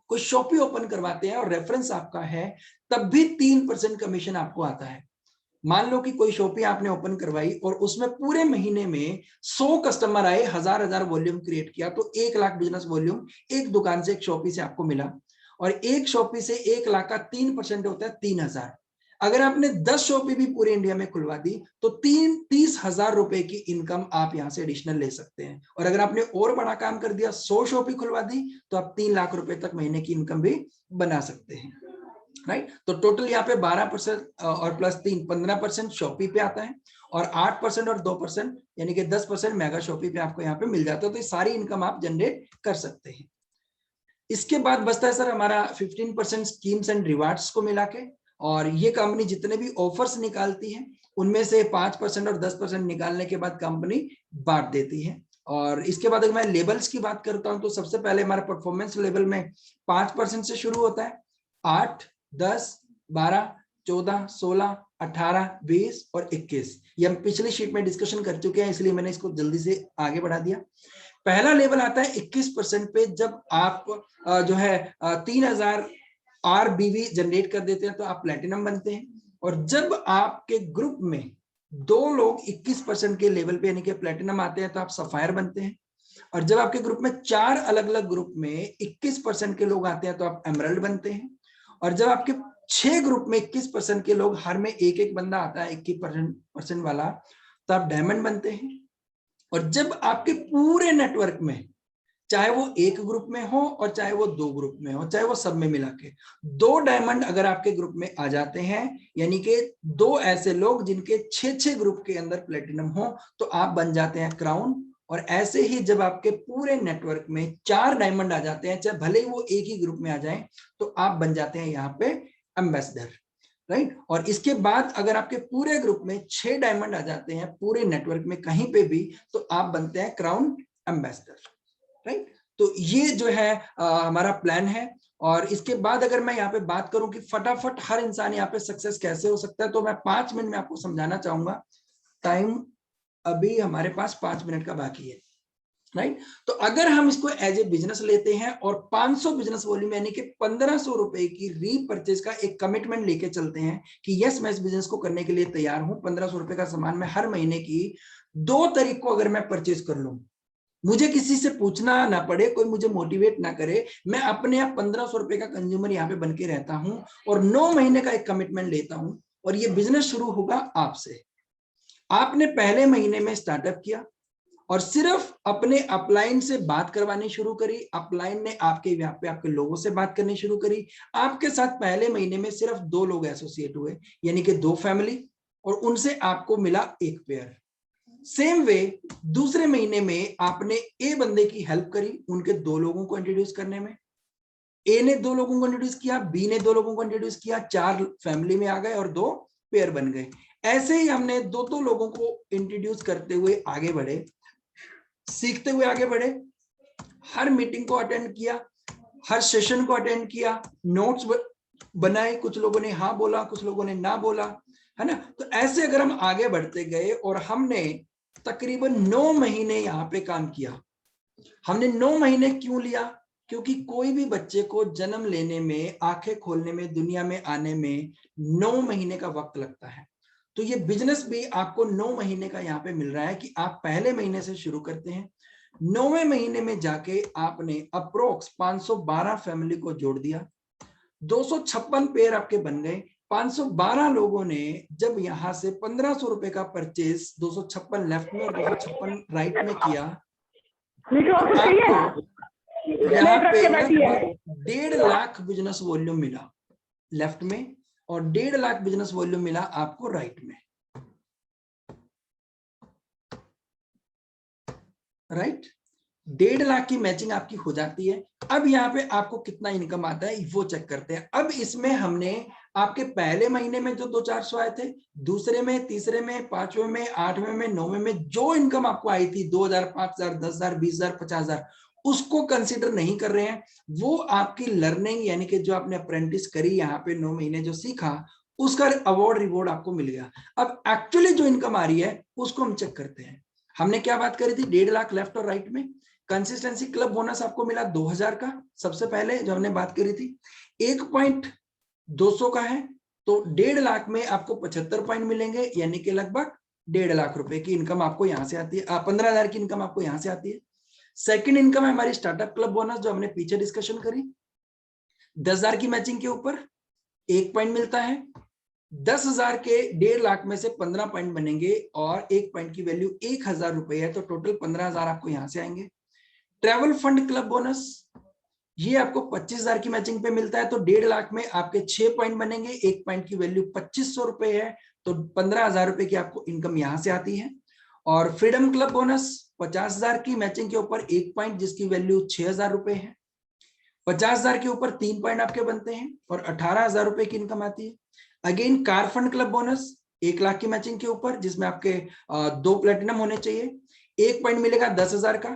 कोई शॉपी ओपन करवाते हैं और रेफरेंस आपका है तब भी 3% कमीशन आपको आता है। मान लो कि कोई शॉपी आपने ओपन करवाई और उसमें पूरे महीने में 100 कस्टमर आए, 1000 वॉल्यूम क्रिएट किया, तो 1 लाख बिजनेस वॉल्यूम एक दुकान से एक शॉपी से आपको मिला। और एक शॉपी से 1 लाख का 3% होता है 3000। अगर आपने 10 शॉपी भी पूरे इंडिया में खुलवा दी तो 30,000 रुपए की इनकम आप यहां से एडिशनल ले सकते हैं। और अगर आपने और बड़ा काम कर दिया, 100 शॉपी खुलवा दी, तो आप 3 लाख रुपए तक महीने की इनकम भी बना सकते हैं। राइट, तो टोटल यहाँ पे 12% और प्लस 3 15% शॉपी पे आता है, और 8% और 2% यानी कि 10% मेगा शॉपी पे आपको यहाँ पे मिल जाता है। तो ये सारी इनकम आप जनरेट कर सकते हैं। इसके बाद बचता है सर हमारा 15% स्कीम्स एंड रिवार्ड्स को मिला के। और ये कंपनी जितने भी ऑफर्स निकालती है उनमें से 5% और 10% निकालने के बाद कंपनी बांट देती है। और इसके बाद अगर मैं लेवल्स की बात करता हूं तो सबसे पहले हमारा परफॉर्मेंस लेवल में 5% से शुरू होता है। 8, 10, 12, 14, 16, 18, 20 और 21। ये हम पिछली शीट में डिस्कशन कर चुके हैं, इसलिए मैंने इसको जल्दी से आगे बढ़ा दिया। पहला लेवल आता है 21% पे, जब आप जो है 3000 RBV जनरेट कर देते हैं तो आप प्लेटिनम बनते हैं। और जब आपके ग्रुप में 2 लोग 21% के लेवल पे यानी कि प्लेटिनम आते हैं तो आप सफायर बनते हैं। और जब आपके ग्रुप में 4 अलग अलग ग्रुप में 21% के लोग आते हैं तो आप एमरल्ड बनते हैं। और जब आपके 6 ग्रुप में 21% के लोग, हर में एक एक बंदा आता है 21% वाला, तो आप डायमंड बनते हैं। और जब आपके पूरे नेटवर्क में, चाहे वो एक ग्रुप में हो और चाहे वो 2 ग्रुप में हो, चाहे वो सब में मिला के 2 डायमंड अगर आपके ग्रुप में आ जाते हैं, यानी कि 2 ऐसे लोग जिनके 6 ग्रुप के अंदर प्लेटिनम हो, तो आप बन जाते हैं क्राउन। और ऐसे ही जब आपके पूरे नेटवर्क में 4 डायमंड आ जाते हैं, चाहे भले ही वो एक ही ग्रुप में आ जाएं, तो आप बन जाते हैं यहाँ पे एम्बेसडर। राइट, और इसके बाद अगर आपके पूरे ग्रुप में 6 डायमंड आ जाते हैं पूरे नेटवर्क में कहीं पे भी, तो आप बनते हैं क्राउन एम्बेसडर। राइट, तो ये जो है हमारा प्लान है। और इसके बाद अगर मैं यहाँ पे बात करूं कि फटाफट हर इंसान यहाँ पे सक्सेस कैसे हो सकता है, तो मैं 5 मिनट में आपको समझाना चाहूंगा। टाइम अभी हमारे पास 5 मिनट का बाकी है। राइट, तो अगर हम इसको एज ए बिजनेस लेते हैं और 500 बिजनेस वॉल्यूम यानी कि 1500 रुपए की रीपरचेज का एक कमिटमेंट लेके चलते हैं कि यस मैं इस बिजनेस को करने के लिए तैयार हूं, 1500 रुपए का सामान मैं हर महीने की 2 तारीख को अगर मैं परचेज कर लूं, मुझे किसी से पूछना ना पड़े, कोई मुझे मोटिवेट ना करे, मैं अपने आप 1500 रुपए का कंज्यूमर यहाँ पे बन के रहता हूं और 9 महीने का एक कमिटमेंट लेता हूं। और ये बिजनेस शुरू होगा आपसे। आपने पहले महीने में स्टार्टअप किया और सिर्फ अपने अपलाइन से बात करवानी शुरू करी, अपलाइन ने आपके यहाँ पे आपके लोगों से बात करनी शुरू करी। आपके साथ पहले महीने में सिर्फ 2 लोग एसोसिएट हुए, यानी कि 2 फैमिली, और उनसे आपको मिला 1 पेयर। सेम वे दूसरे महीने में आपने ए बंदे की हेल्प करी उनके 2 लोगों को इंट्रोड्यूस करने में। ए ने 2 लोगों को इंट्रोड्यूस किया, बी ने 2 लोगों को इंट्रोड्यूस किया, 4 फैमिली में आ गए और 2 पेयर बन गए। ऐसे ही हमने 2 लोगों को इंट्रोड्यूस करते हुए आगे बढ़े, सीखते हुए आगे बढ़े, हर मीटिंग को अटेंड किया, हर सेशन को अटेंड किया, नोट्स बनाए, कुछ लोगों ने हाँ बोला, कुछ लोगों ने ना बोला, है ना। तो ऐसे अगर हम आगे बढ़ते गए और हमने तकरीबन 9 महीने यहाँ पे काम किया। हमने 9 महीने क्यों लिया? क्योंकि कोई भी बच्चे को जन्म लेने में, आंखें खोलने में, दुनिया में आने में 9 महीने का वक्त लगता है। तो ये बिजनेस भी आपको 9 महीने का यहाँ पे मिल रहा है कि आप पहले महीने से शुरू करते हैं, 9वें महीने में जाके आपने अप्रोक्स 512 फैमिली को जोड़ दिया, 256 पेयर आपके बन गए। 512 लोगों ने जब यहां से 1500 रुपए का परचेज 256 लेफ्ट में और 256 राइट में किया, तो आपको यहाँ पे लगभग 1.5 लाख बिजनेस वॉल्यूम मिला लेफ्ट में और 1.5 लाख बिजनेस वॉल्यूम मिला आपको राइट में, राइट। 1.5 लाख की मैचिंग आपकी हो जाती है। अब यहाँ पे आपको कितना इनकम आता है वो चेक करते हैं। अब इसमें हमने आपके पहले महीने में जो 200-400 आए थे, दूसरे में, तीसरे में, 5वें में, 8वें में, 9वें में जो इनकम आपको आई थी 2000, 5000, 10,000, 20,000, 50,000, उसको कंसिडर नहीं कर रहे हैं। वो आपकी लर्निंग यानी कि जो आपने अप्रेंटिस करी यहाँ पे 9 महीने जो सीखा, उसका अवार्ड रिवॉर्ड आपको मिल गया। अब एक्चुअली जो इनकम आ रही है उसको हम चेक करते हैं। हमने क्या बात करी थी 1.5 लाख लेफ्ट और राइट में। कंसिस्टेंसी क्लब बोनस आपको मिला 2000 का, सबसे पहले जो हमने बात करी थी 1.200 का है, तो 1.5 लाख में आपको 75 पॉइंट मिलेंगे, यानी कि लगभग 1.5 लाख रुपए की इनकम आपको यहां से आती है। 15,000 की इनकम आपको यहां से आती है। सेकंड इनकम है हमारी स्टार्टअप क्लब बोनस, जो हमने पीछे डिस्कशन करी। 10,000 की मैचिंग के ऊपर 1 पॉइंट मिलता है। 10,000 के 1.5 लाख में से 15 पॉइंट बनेंगे और 1 पॉइंट की वैल्यू 1,000 रुपए है, तो टोटल 15,000 आपको यहां से आएंगे। ट्रैवल फंड क्लब बोनस, ये आपको 25,000 की मैचिंग पे मिलता है, तो 1.5 लाख में आपके 6 पॉइंट बनेंगे, 1 पॉइंट की वैल्यू 2,500 रुपए है, तो 15,000 रुपए की आपको इनकम यहां से आती है। और फ्रीडम क्लब बोनस 50,000 की मैचिंग के ऊपर 1 पॉइंट, जिसकी वैल्यू 6,000 रुपए है। 50,000 के ऊपर 3 पॉइंट आपके बनते हैं और 18,000 रुपए की इनकम आती है। Again car fund club bonus 1 lakh की मैचिंग के ऊपर, जिसमें आपके 2 प्लेटिनम होने चाहिए, 1 पॉइंट मिलेगा 10,000 का,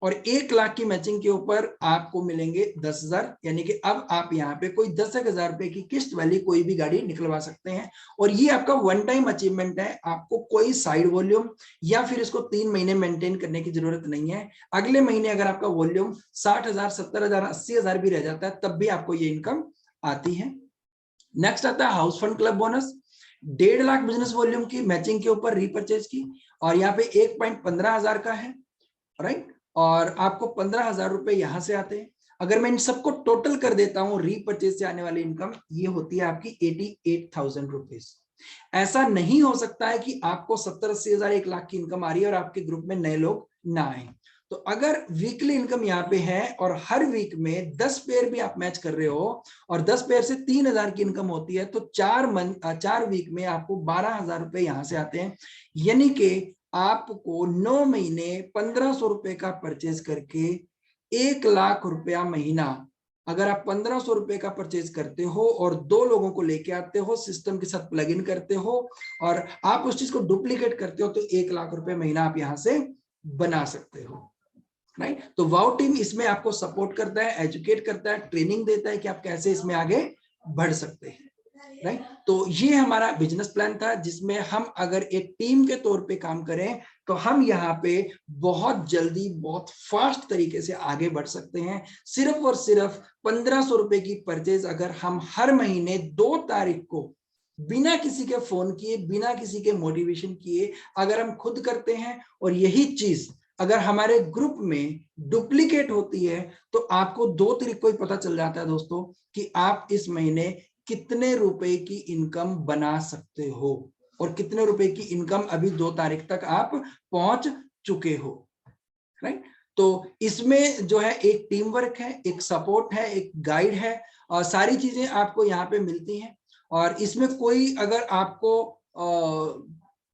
और 1 लाख की मैचिंग के ऊपर आपको मिलेंगे 10,000, यानी कि अब आप यहाँ पे कोई 10,000 रुपए की किस्त वाली कोई भी गाड़ी निकलवा सकते हैं। और ये आपका वन टाइम अचीवमेंट है, आपको कोई साइड वॉल्यूम या फिर इसको 3 महीने मेंटेन करने की जरूरत नहीं है। अगले महीने अगर आपका वॉल्यूम 60,000, 70,000, 80,000 भी रह जाता है, तब भी आपको ये इनकम आती है। नेक्स्ट आता है house fund club bonus, 1.5 lakh business volume की मैचिंग के ऊपर रीपर्चेज की, और यहाँ पे 1 पॉइंट 15,000 का है, राइट। और आपको 15,000 रुपए यहां से आते हैं। अगर मैं इन सबको टोटल कर देता हूं, रीपर्चेज से आने वाली इनकम ये होती है आपकी 88,000 रुपीज। ऐसा नहीं हो सकता है कि आपको 70-80,000, 1 लाख की इनकम आ रही है और आपके ग्रुप में नए लोग ना आए। तो अगर वीकली इनकम यहाँ पे है और हर वीक में 10 पेयर भी आप मैच कर रहे हो और 10 पेयर से 3,000 की इनकम होती है, तो 4 वीक में आपको 12,000 रुपए यहां से आते हैं। यानी कि आपको 9 महीने 1,500 रुपए का परचेज करके 1 लाख रुपया महीना, अगर आप 1,500 रुपए का परचेज करते हो और 2 लोगों को लेके आते हो, सिस्टम के साथ प्लग इन करते हो और आप उस चीज को डुप्लीकेट करते हो, तो 1 लाख रुपए महीना आप यहां से बना सकते हो, राइट। तो वाओ टीम इसमें आपको सपोर्ट करता है, एजुकेट करता है, ट्रेनिंग देता है कि आप कैसे इसमें आगे बढ़ सकते हैं, राइट। तो ये हमारा बिजनेस प्लान था, जिसमें हम अगर एक टीम के तौर पे काम करें तो हम यहाँ पे बहुत जल्दी, बहुत फास्ट तरीके से आगे बढ़ सकते हैं। सिर्फ और सिर्फ 1,500 रुपए की परचेज अगर हम हर महीने 2 तारीख को बिना किसी के फोन किए, बिना किसी के मोटिवेशन किए अगर हम खुद करते हैं, और यही चीज अगर हमारे ग्रुप में डुप्लीकेट होती है, तो आपको 2 तारीख को ही पता चल जाता है दोस्तों कि आप इस महीने कितने रुपए की इनकम बना सकते हो और कितने रुपए की इनकम अभी 2 तारीख तक आप पहुंच चुके हो, राइट। तो इसमें जो है एक टीम वर्क है, एक सपोर्ट है, एक गाइड है, और सारी चीजें आपको यहाँ पे मिलती हैं। और इसमें कोई अगर आपको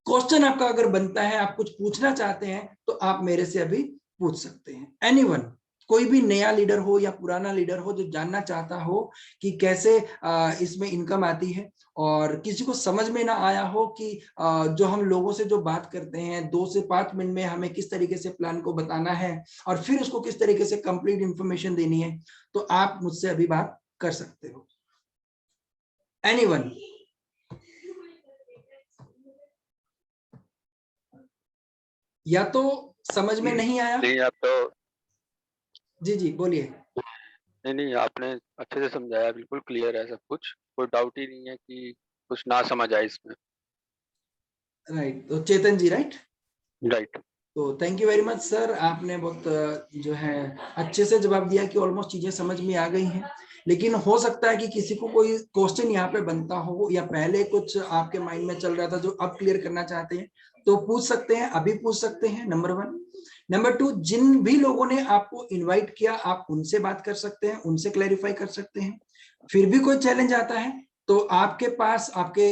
क्वेश्चन आपका अगर बनता है, आप कुछ पूछना चाहते हैं, तो आप मेरे से अभी पूछ सकते हैं। एनीवन, कोई भी नया लीडर हो या पुराना लीडर हो जो जानना चाहता हो कि कैसे इसमें इनकम आती है, और किसी को समझ में ना आया हो कि जो हम लोगों से जो बात करते हैं 2 से 5 मिनट में हमें किस तरीके से प्लान को बताना है और फिर उसको किस तरीके से कंप्लीट इंफॉर्मेशन देनी है, तो आप मुझसे अभी बात कर सकते हो। एनीवन? या तो समझ में नहीं आया? नहीं, आप तो जी जी बोलिए। नहीं, आपने अच्छे से समझाया, बिल्कुल क्लियर है सब कुछ, कोई डाउट ही नहीं है कि कुछ ना समझ आए इसमें। राइट, तो चेतन जी, राइट? राइट। तो thank you very much sir, आपने बहुत जो है अच्छे से जवाब दिया कि ऑलमोस्ट चीजें समझ में आ गई हैं। लेकिन हो सकता है कि किसी को कोई क्वेश्चन यहाँ पे बनता हो, या पहले कुछ आपके माइंड में चल रहा था जो अब क्लियर करना चाहते हैं, तो पूछ सकते हैं, अभी पूछ सकते हैं, नंबर 1। नंबर 2, जिन भी लोगों ने आपको इनवाइट किया आप उनसे बात कर सकते हैं, उनसे क्लैरिफाई कर सकते हैं। फिर भी कोई चैलेंज आता है तो आपके पास आपके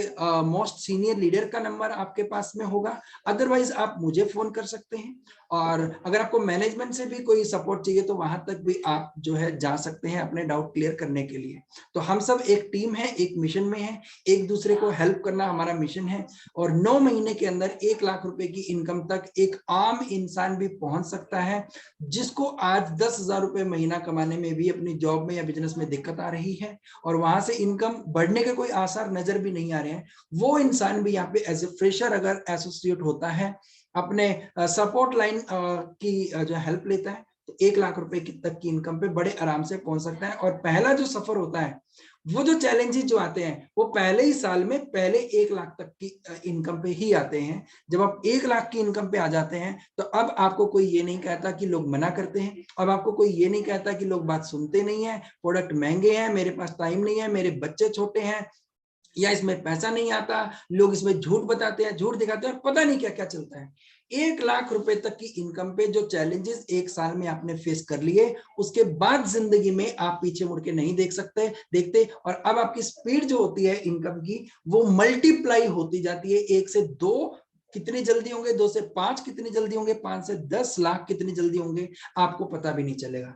मोस्ट सीनियर लीडर का नंबर आपके पास में होगा, अदरवाइज आप मुझे फोन कर सकते हैं। और अगर आपको मैनेजमेंट से भी कोई सपोर्ट चाहिए तो वहां तक भी आप जो है जा सकते हैं अपने डाउट क्लियर करने के लिए। तो हम सब एक टीम है, एक मिशन में है, एक दूसरे को हेल्प करना हमारा मिशन है। और 9 महीने के अंदर 1 लाख रुपए की इनकम तक एक आम इंसान भी पहुंच सकता है, जिसको आज 10,000 रुपए महीना कमाने में भी अपनी जॉब में या बिजनेस में दिक्कत आ रही है और वहां से इनकम बढ़ने के कोई आसार नजर भी नहीं आ रहे हैं। वो इंसान भी यहाँ पे एज ए फ्रेशर अगर एसोसिएट होता है, अपने सपोर्ट लाइन की जो हेल्प लेता है, तो 1 लाख रुपए तक की इनकम पे बड़े आराम से पहुंच सकता है। और पहला जो सफर होता है, वो जो चैलेंजेस जो आते हैं वो पहले ही साल में पहले 1 लाख तक की इनकम पे ही आते हैं। जब आप 1 लाख की इनकम पे आ जाते हैं तो अब आपको कोई ये नहीं कहता कि लोग मना करते हैं, अब आपको कोई ये नहीं कहता कि लोग बात सुनते नहीं है, प्रोडक्ट महंगे हैं, मेरे पास टाइम नहीं है, मेरे बच्चे छोटे हैं, या इसमें पैसा नहीं आता, लोग इसमें झूठ बताते हैं, झूठ दिखाते हैं, पता नहीं क्या क्या चलता है। 1 लाख रुपए तक की इनकम पे जो चैलेंजेस 1 साल में आपने फेस कर लिए, उसके बाद जिंदगी में आप पीछे मुड़ के नहीं देखते। और अब आपकी स्पीड जो होती है इनकम की, वो मल्टीप्लाई होती जाती है। 1 से 2 कितनी जल्दी होंगे, 2 से 5 कितनी जल्दी होंगे, 5 से 10 लाख कितनी जल्दी होंगे, आपको पता भी नहीं चलेगा,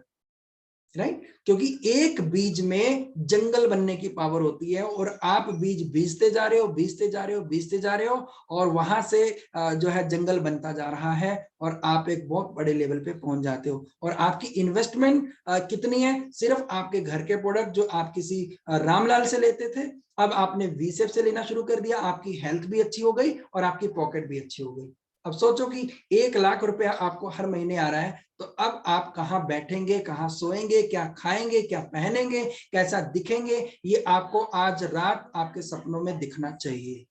राइट? क्योंकि एक बीज में जंगल बनने की पावर होती है, और आप बीज बीजते जा रहे हो, और वहां से जो है जंगल बनता जा रहा है, और आप एक बहुत बड़े लेवल पे पहुंच जाते हो। और आपकी इन्वेस्टमेंट कितनी है? सिर्फ आपके घर के प्रोडक्ट जो आप किसी रामलाल से लेते थे, अब आपने वीसेप से लेना शुरू कर दिया, आपकी हेल्थ भी अच्छी हो गई और आपकी पॉकेट भी अच्छी हो गई। अब सोचो कि 1 लाख रुपया आपको हर महीने आ रहा है, तो अब आप कहाँ बैठेंगे, कहाँ सोएंगे, क्या खाएंगे, क्या पहनेंगे, कैसा दिखेंगे, ये आपको आज रात आपके सपनों में दिखना चाहिए।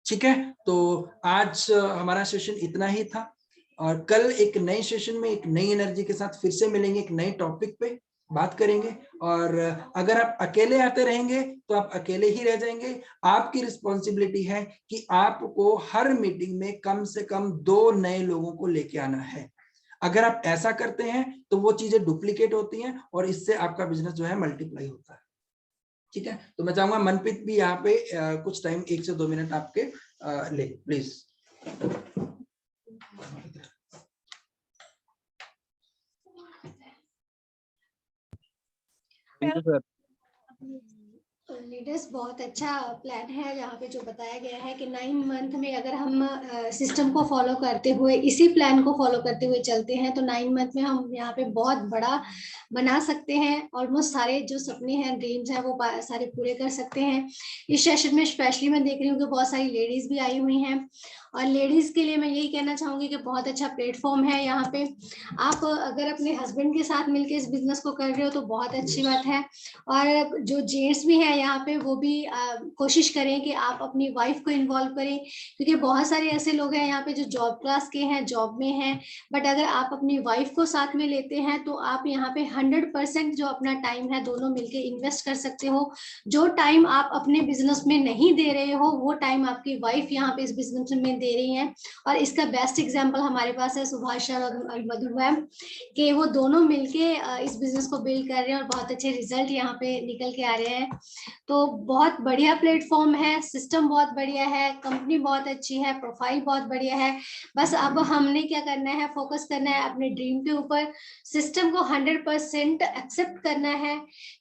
ठीक है, तो आज हमारा सेशन इतना ही था, और कल एक नए सेशन में एक नई एनर्जी के साथ फिर से मिलेंगे, एक नए टॉपिक पे बात करेंगे। और अगर आप अकेले आते रहेंगे तो आप अकेले ही रह जाएंगे। आपकी रिस्पॉन्सिबिलिटी है कि आपको हर मीटिंग में कम से कम 2 नए लोगों को लेके आना है। अगर आप ऐसा करते हैं तो वो चीजें डुप्लीकेट होती हैं और इससे आपका बिजनेस जो है मल्टीप्लाई होता है। ठीक है, तो मैं चाहूंगा मनप्रीत भी यहाँ पे कुछ टाइम 1 से 2 मिनट आपके ले, please. Thank you sir. Leaders, बहुत अच्छा प्लान है यहाँ पे जो बताया गया है कि 9 मंथ में अगर हम सिस्टम को फॉलो करते हुए, इसी प्लान को फॉलो करते हुए चलते हैं, तो 9 मंथ में हम यहाँ पे बहुत बड़ा बना सकते हैं। ऑलमोस्ट सारे जो सपने हैं, ड्रीम्स हैं, वो सारे पूरे कर सकते हैं। इस सेशन में स्पेशली मैं देख रही हूँ कि बहुत सारी लेडीज भी आई हुई हैं, और लेडीज के लिए मैं यही कहना चाहूंगी कि बहुत अच्छा प्लेटफॉर्म है यहाँ पे। आप अगर अपने हस्बैंड के साथ मिलकर इस बिजनेस को कर रहे हो तो बहुत अच्छी बात है। और जो जेंट्स भी हैं यहाँ पे, वो भी कोशिश करें कि आप अपनी वाइफ को इन्वॉल्व करें, क्योंकि बहुत सारे ऐसे लोग हैं यहाँ पे जो जॉब क्लास के हैं, जॉब में हैं, बट अगर आप अपनी वाइफ को साथ में लेते हैं तो आप यहाँ पे 100% जो अपना टाइम है दोनों मिलके इन्वेस्ट कर सकते हो। जो टाइम आप अपने बिजनेस में नहीं दे रहे हो, वो टाइम आपकी वाइफ यहाँ पे इस बिजनेस में दे रही हैं। और इसका बेस्ट एग्जाम्पल हमारे पास है सुभाष सर और मधु मैम, कि वो दोनों मिलके इस बिजनेस को बिल्ड कर रहे हैं और बहुत अच्छे रिजल्ट यहाँ पे निकल के आ रहे हैं। तो बहुत बढ़िया प्लेटफॉर्म है, सिस्टम बहुत बढ़िया है, कंपनी बहुत अच्छी है, प्रोफाइल बहुत बढ़िया है। बस अब हमने क्या करना है, फोकस करना है अपने ड्रीम के ऊपर, सिस्टम को 100% एक्सेप्ट करना है,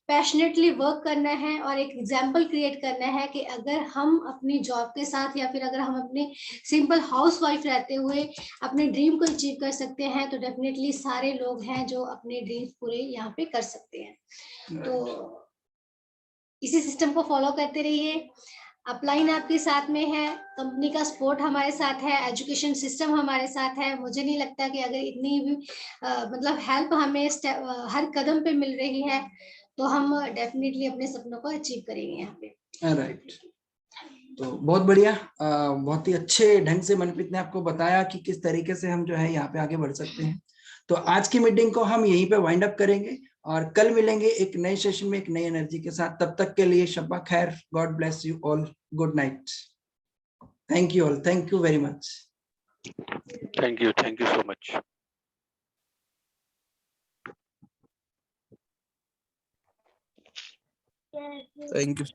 पैशनेटली वर्क करना है, और एक एग्जाम्पल क्रिएट करना है कि अगर हम अपनी जॉब के साथ या फिर अगर हम अपने सिंपल हाउसवाइफ रहते हुए अपने ड्रीम को अचीव कर सकते हैं, तो डेफिनेटली सारे लोग हैं जो अपने ड्रीम्स पूरे यहाँ पे कर सकते हैं। तो इसी सिस्टम को फॉलो करते रहिए। अपलाइन आपके साथ में है, कंपनी का सपोर्ट हमारे साथ है, एजुकेशन सिस्टम हमारे साथ है। मुझे नहीं लगता कि अगर इतनी भी मतलब हेल्प हमें हर कदम पे मिल रही है तो हम डेफिनेटली अपने सपनों को अचीव करेंगे यहाँ पे। राइट, तो बहुत बढ़िया, बहुत ही अच्छे ढंग से मनप्रीत ने आपको बताया कि किस तरीके से हम जो है यहाँ पे आगे बढ़ सकते हैं। तो आज की मीटिंग को हम यहीं पे वाइंड अप करेंगे और कल मिलेंगे एक नए सेशन में एक नई एनर्जी के साथ। तब तक के लिए शब्बा खैर, God bless you all, good night, thank you all, thank you very much. Thank you so much. Thank you.